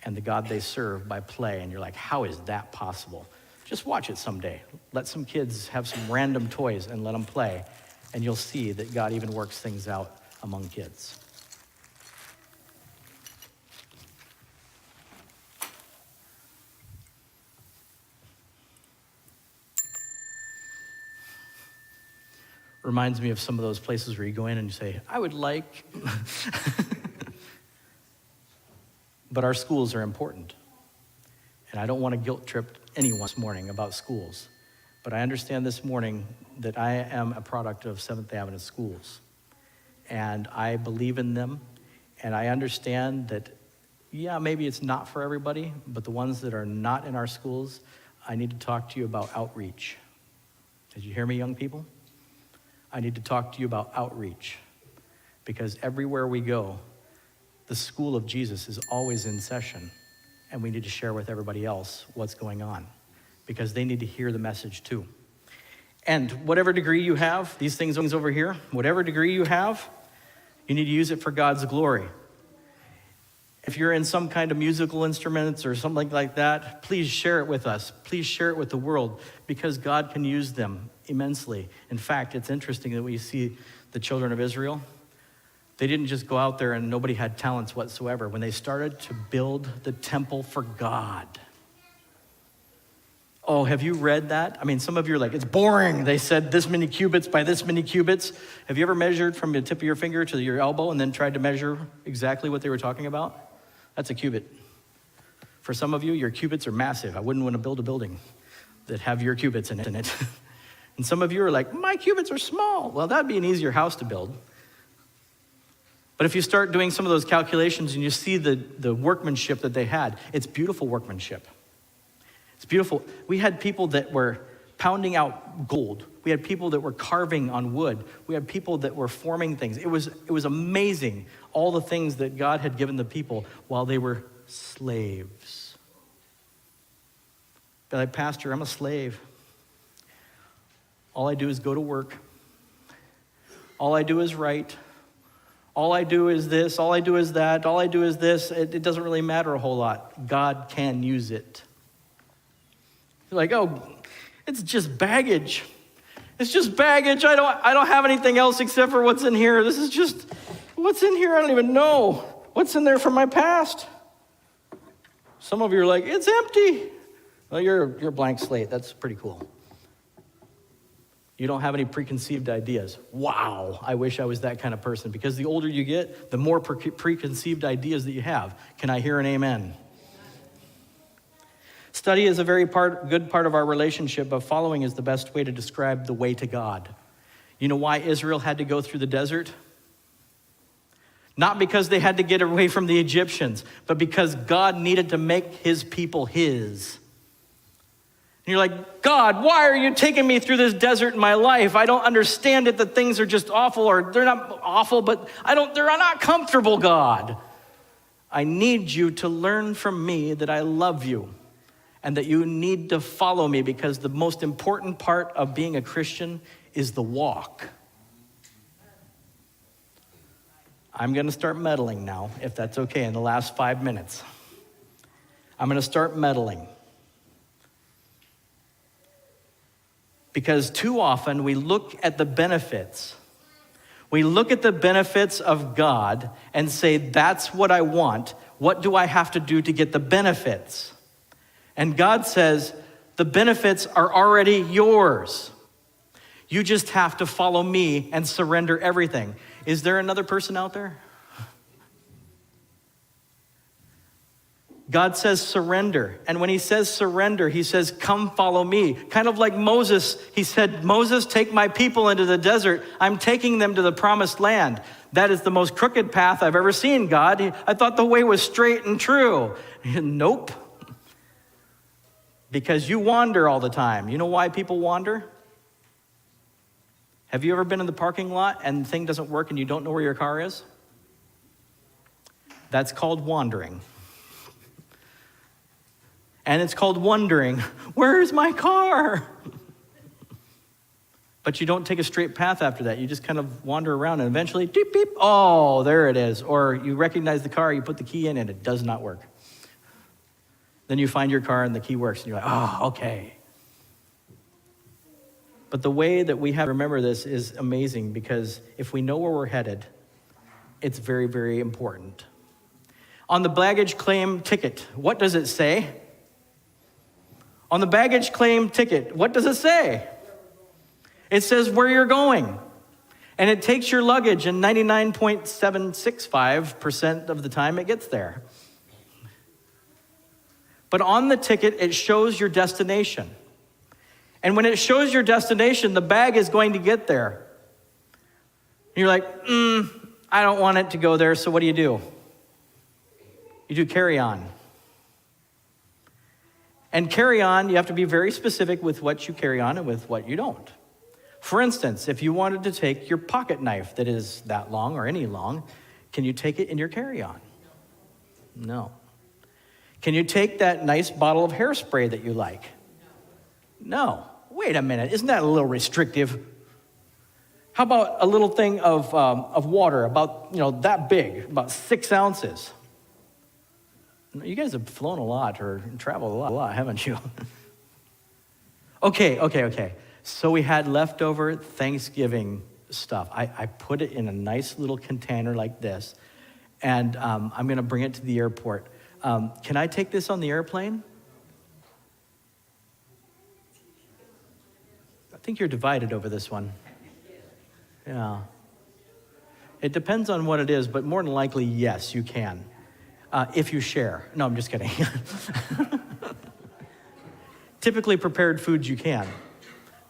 and the God they serve by play. And you're like, how is that possible? Just watch it someday. Let some kids have some random toys and let them play, and you'll see that God even works things out among kids. Reminds me of some of those places where you go in and you say, I would like. But our schools are important. And I don't want to guilt trip anyone this morning about schools. But I understand this morning that I am a product of Seventh Avenue schools. And I believe in them. And I understand that, yeah, maybe it's not for everybody, but the ones that are not in our schools, I need to talk to you about outreach. Did you hear me, young people? I need to talk to you about outreach. Because everywhere we go, the school of Jesus is always in session, and we need to share with everybody else what's going on, because they need to hear the message too. And whatever degree you have, these things over here, whatever degree you have, you need to use it for God's glory. If you're in some kind of musical instruments or something like that, please share it with us. Please share it with the world, because God can use them immensely. In fact, it's interesting that we see the children of Israel. They didn't just go out there and nobody had talents whatsoever. When they started to build the temple for God. Oh, have you read that? I mean, some of you are like, it's boring. They said this many cubits by this many cubits. Have you ever measured from the tip of your finger to your elbow and then tried to measure exactly what they were talking about? That's a cubit. For some of you, your cubits are massive. I wouldn't want to build a building that have your cubits in it. And some of you are like, my cubits are small. Well, that'd be an easier house to build. But if you start doing some of those calculations and you see the workmanship that they had, it's beautiful workmanship. It's beautiful. We had people that were pounding out gold. We had people that were carving on wood. We had people that were forming things. It was amazing, all the things that God had given the people while they were slaves. They're like, Pastor, I'm a slave. All I do is go to work. All I do is write. All I do is this, all I do is that, all I do is this. It doesn't really matter a whole lot. God can use it. You're like, oh, it's just baggage. It's just baggage. I don't have anything else except for what's in here. This is just, what's in here? I don't even know. What's in there from my past? Some of you are like, it's empty. Well, you're a blank slate. That's pretty cool. You don't have any preconceived ideas. Wow, I wish I was that kind of person, because the older you get, the more preconceived ideas that you have. Can I hear an amen? Study is a very good part of our relationship, but following is the best way to describe the way to God. You know why Israel had to go through the desert? Not because they had to get away from the Egyptians, but because God needed to make his people his. And you're like, God, why are you taking me through this desert in my life? I don't understand it, that things are just awful, or they're not awful, but they're not comfortable, God. I need you to learn from me that I love you and that you need to follow me, because the most important part of being a Christian is the walk. I'm going to start meddling now, if that's okay, in the last 5 minutes. I'm going to start meddling. Because too often we look at the benefits. We look at the benefits of God and say, that's what I want. What do I have to do to get the benefits? And God says, the benefits are already yours. You just have to follow me and surrender everything. Is there another person out there? God says surrender. And when he says surrender, he says, come follow me. Kind of like Moses. He said, Moses, take my people into the desert. I'm taking them to the promised land. That is the most crooked path I've ever seen, God. I thought the way was straight and true. Nope. Because you wander all the time. You know why people wander? Have you ever been in the parking lot and the thing doesn't work and you don't know where your car is? That's called wandering. And it's called wondering, where's my car? But you don't take a straight path after that. You just kind of wander around and eventually, beep, beep, oh, there it is. Or you recognize the car, you put the key in and it does not work. Then you find your car and the key works and you're like, oh, okay. But the way that we have to remember this is amazing, because if we know where we're headed, it's very, very important. On the baggage claim ticket, what does it say? On the baggage claim ticket, what does it say? It says where you're going. And it takes your luggage, and 99.765% of the time it gets there. But on the ticket, it shows your destination. And when it shows your destination, the bag is going to get there. And you're like, I don't want it to go there, so what do? You do carry on. And carry on, you have to be very specific with what you carry on and with what you don't. For instance, if you wanted to take your pocket knife that is that long or any long, can you take it in your carry-on? No. Can you take that nice bottle of hairspray that you like? No. Wait a minute, isn't that a little restrictive? How about a little thing of water, about that big, about 6 ounces? You guys have flown a lot or traveled a lot, haven't you? Okay. So we had leftover Thanksgiving stuff. I put it in a nice little container like this, and I'm going to bring it to the airport. Can I take this on the airplane? I think you're divided over this one. Yeah. It depends on what it is, but more than likely, yes, you can. If you share. No, I'm just kidding. Typically prepared foods you can.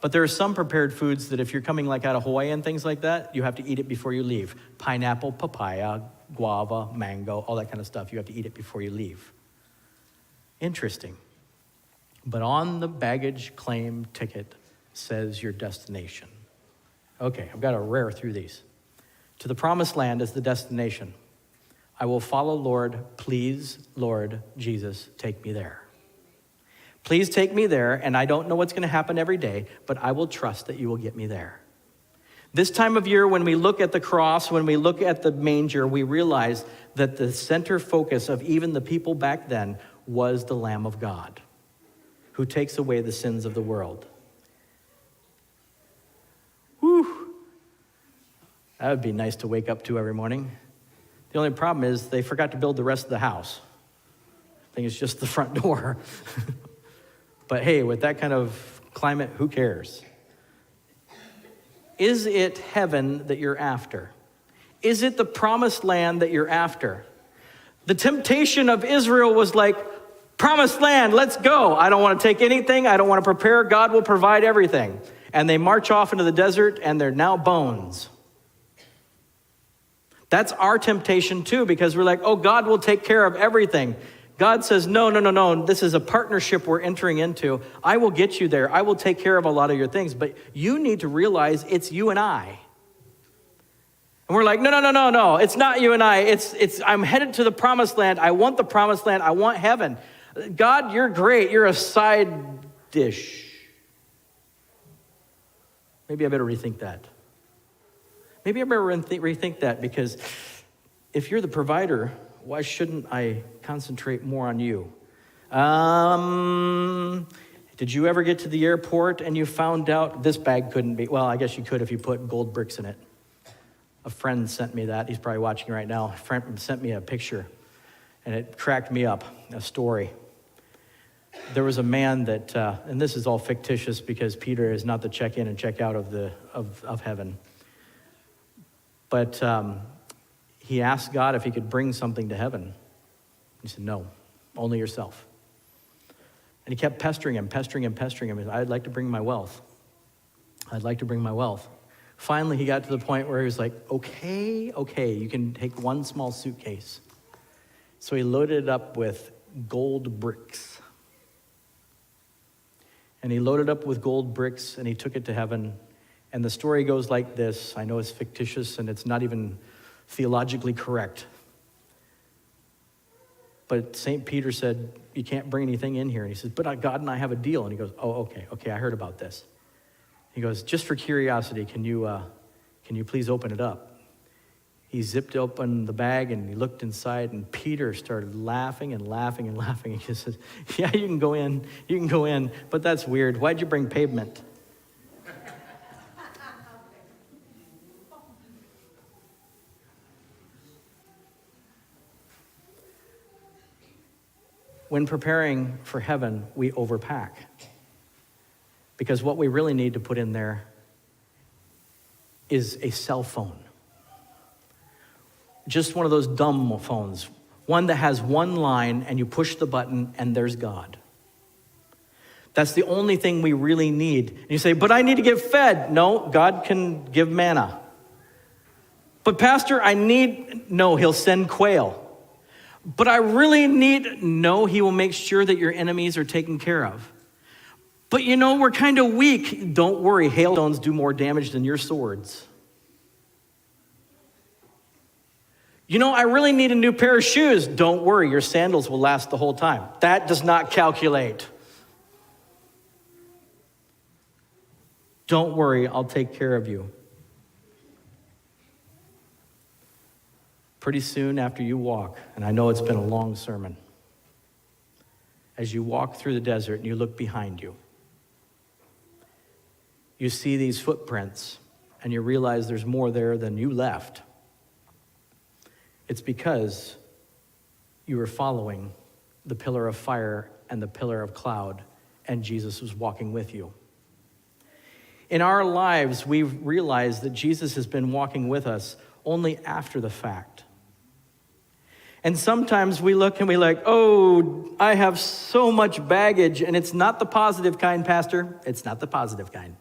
But there are some prepared foods that if you're coming like out of Hawaii and things like that, you have to eat it before you leave. Pineapple, papaya, guava, mango, all that kind of stuff. You have to eat it before you leave. Interesting. But on the baggage claim ticket says your destination. Okay, I've got to rare through these. To the promised land is the destination. I will follow, Lord. Please, Lord Jesus, take me there. Please take me there, and I don't know what's going to happen every day, but I will trust that you will get me there. This time of year, when we look at the cross, when we look at the manger, we realize that the center focus of even the people back then was the Lamb of God, who takes away the sins of the world. Whew. That would be nice to wake up to every morning. The only problem is they forgot to build the rest of the house. I think it's just the front door. But hey, with that kind of climate, who cares? Is it heaven that you're after? Is it the promised land that you're after? The temptation of Israel was like, promised land, let's go. I don't want to take anything. I don't want to prepare. God will provide everything. And they march off into the desert, and they're now bones. That's our temptation too, because we're like, oh, God will take care of everything. God says, no. This is a partnership we're entering into. I will get you there. I will take care of a lot of your things. But you need to realize it's you and I. And we're like, no. It's not you and I. I'm headed to the promised land. I want the promised land. I want heaven. God, you're great. You're a side dish. Maybe I better rethink that. Maybe I better rethink that, because if you're the provider, why shouldn't I concentrate more on you? Did you ever get to the airport and you found out this bag couldn't be? Well, I guess you could if you put gold bricks in it. A friend sent me that. He's probably watching right now. A friend sent me a picture, and it cracked me up, a story. There was a man that, and this is all fictitious because Peter is not the check-in and check-out of heaven. But he asked God if he could bring something to heaven. He said, no, only yourself. And he kept pestering him. I'd like to bring my wealth. Finally, he got to the point where he was like, okay, you can take one small suitcase. So he loaded it up with gold bricks. And he loaded up with gold bricks, and he took it to heaven. And the story goes like this. I know it's fictitious, and it's not even theologically correct. But St. Peter said, you can't bring anything in here. And he says, but God and I have a deal. And he goes, oh, okay, I heard about this. He goes, just for curiosity, can you please open it up? He zipped open the bag, and he looked inside, and Peter started laughing. He just says, yeah, you can go in, but that's weird. Why'd you bring pavement? when preparing for heaven, we overpack. Because what we really need to put in there is a cell phone. Just one of those dumb phones. One that has one line and you push the button and there's God. That's the only thing we really need. And you say, but I need to get fed. No, God can give manna. But Pastor, no, he'll send quail. But I really no, he will make sure that your enemies are taken care of. But we're kind of weak. Don't worry, hailstones do more damage than your swords. I really need a new pair of shoes. Don't worry, your sandals will last the whole time. That does not calculate. Don't worry, I'll take care of you. Pretty soon after you walk, and I know it's been a long sermon, as you walk through the desert and you look behind you, you see these footprints and you realize there's more there than you left. It's because you were following the pillar of fire and the pillar of cloud, and Jesus was walking with you. In our lives, we've realized that Jesus has been walking with us only after the fact. And sometimes we look and we're like, oh, I have so much baggage, and it's not the positive kind, Pastor. It's not the positive kind.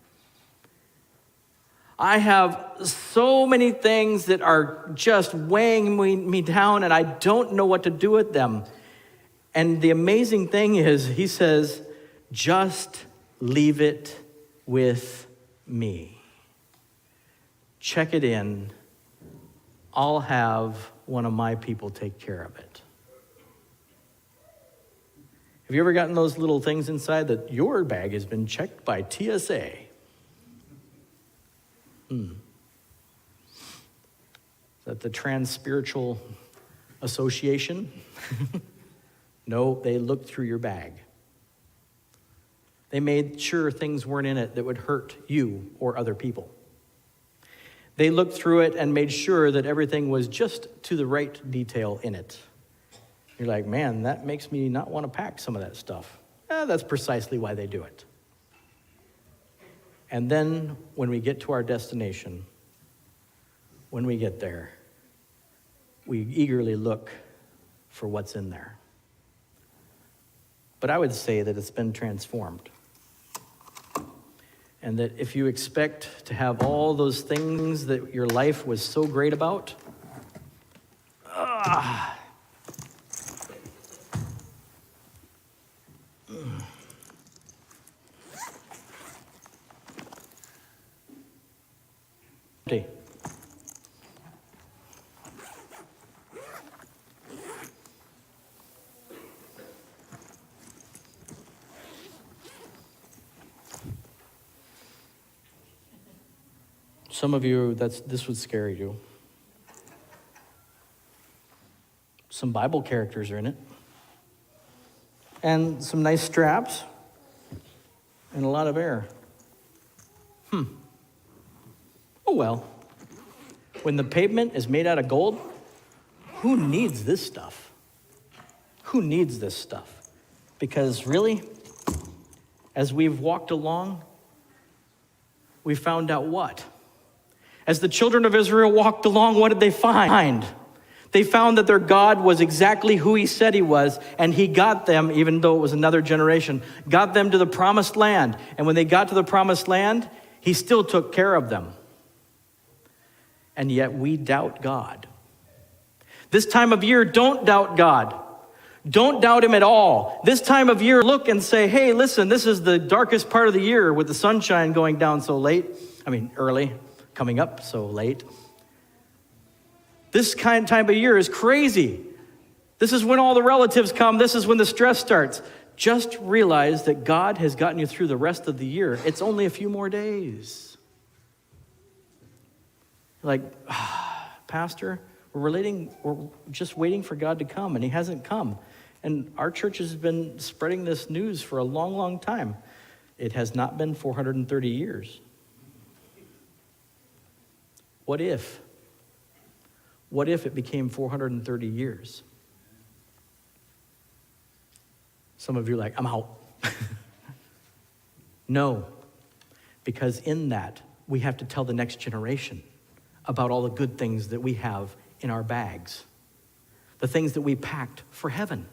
I have so many things that are just weighing me down, and I don't know what to do with them. And the amazing thing is, he says, just leave it with me. Check it in. I'll have one of my people take care of it. Have you ever gotten those little things inside that your bag has been checked by TSA? Is that the Trans-Spiritual Association? No, they looked through your bag. They made sure things weren't in it that would hurt you or other people. They looked through it and made sure that everything was just to the right detail in it. You're like, man, that makes me not want to pack some of that stuff. That's precisely why they do it. And then when we get to our destination, when we get there, we eagerly look for what's in there. But I would say that it's been transformed. And that if you expect to have all those things that your life was so great about, some of you, this would scare you. Some Bible characters are in it. And some nice straps. And a lot of air. Oh well. When the pavement is made out of gold, who needs this stuff? Who needs this stuff? Because really, as we've walked along, we found out what? As the children of Israel walked along, what did they find? They found that their God was exactly who he said he was, and he got them, even though it was another generation, got them to the promised land. And when they got to the promised land, he still took care of them. And yet we doubt God. This time of year, don't doubt God. Don't doubt him at all. This time of year, look and say, hey, listen, this is the darkest part of the year with the sunshine going down so early. Coming up so late. This time of year is crazy. This is when all the relatives come. This is when the stress starts. Just realize that God has gotten you through the rest of the year. It's only a few more days. Like, Pastor, we're just waiting for God to come, and he hasn't come. And our church has been spreading this news for a long, long time. It has not been 430 years. What if? What if it became 430 years? Some of you are like, I'm out. No, because in that, we have to tell the next generation about all the good things that we have in our bags, the things that we packed for heaven.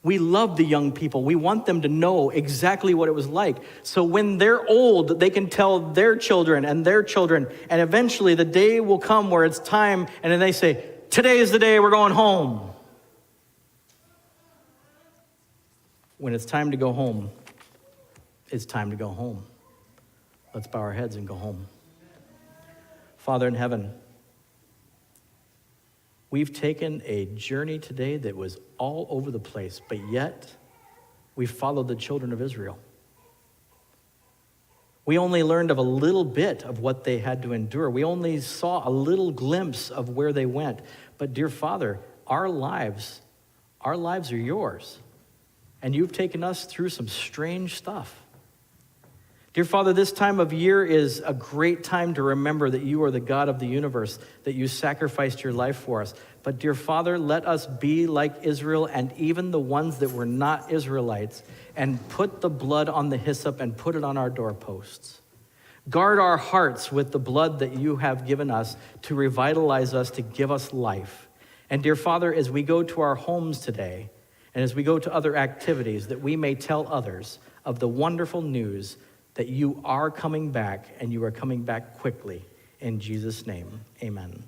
We love the young people. We want them to know exactly what it was like. So when they're old, they can tell their children, and eventually the day will come where it's time, and then they say, today is the day we're going home. When it's time to go home, it's time to go home. Let's bow our heads and go home. Father in heaven, we've taken a journey today that was all over the place, but yet we followed the children of Israel. We only learned of a little bit of what they had to endure. We only saw a little glimpse of where they went. But dear Father, our lives are yours. And you've taken us through some strange stuff. Dear Father, this time of year is a great time to remember that you are the God of the universe, that you sacrificed your life for us. But dear Father, let us be like Israel and even the ones that were not Israelites and put the blood on the hyssop and put it on our doorposts. Guard our hearts with the blood that you have given us to revitalize us, to give us life. And dear Father, as we go to our homes today and as we go to other activities, that we may tell others of the wonderful news that you are coming back, and you are coming back quickly. In Jesus' name, amen.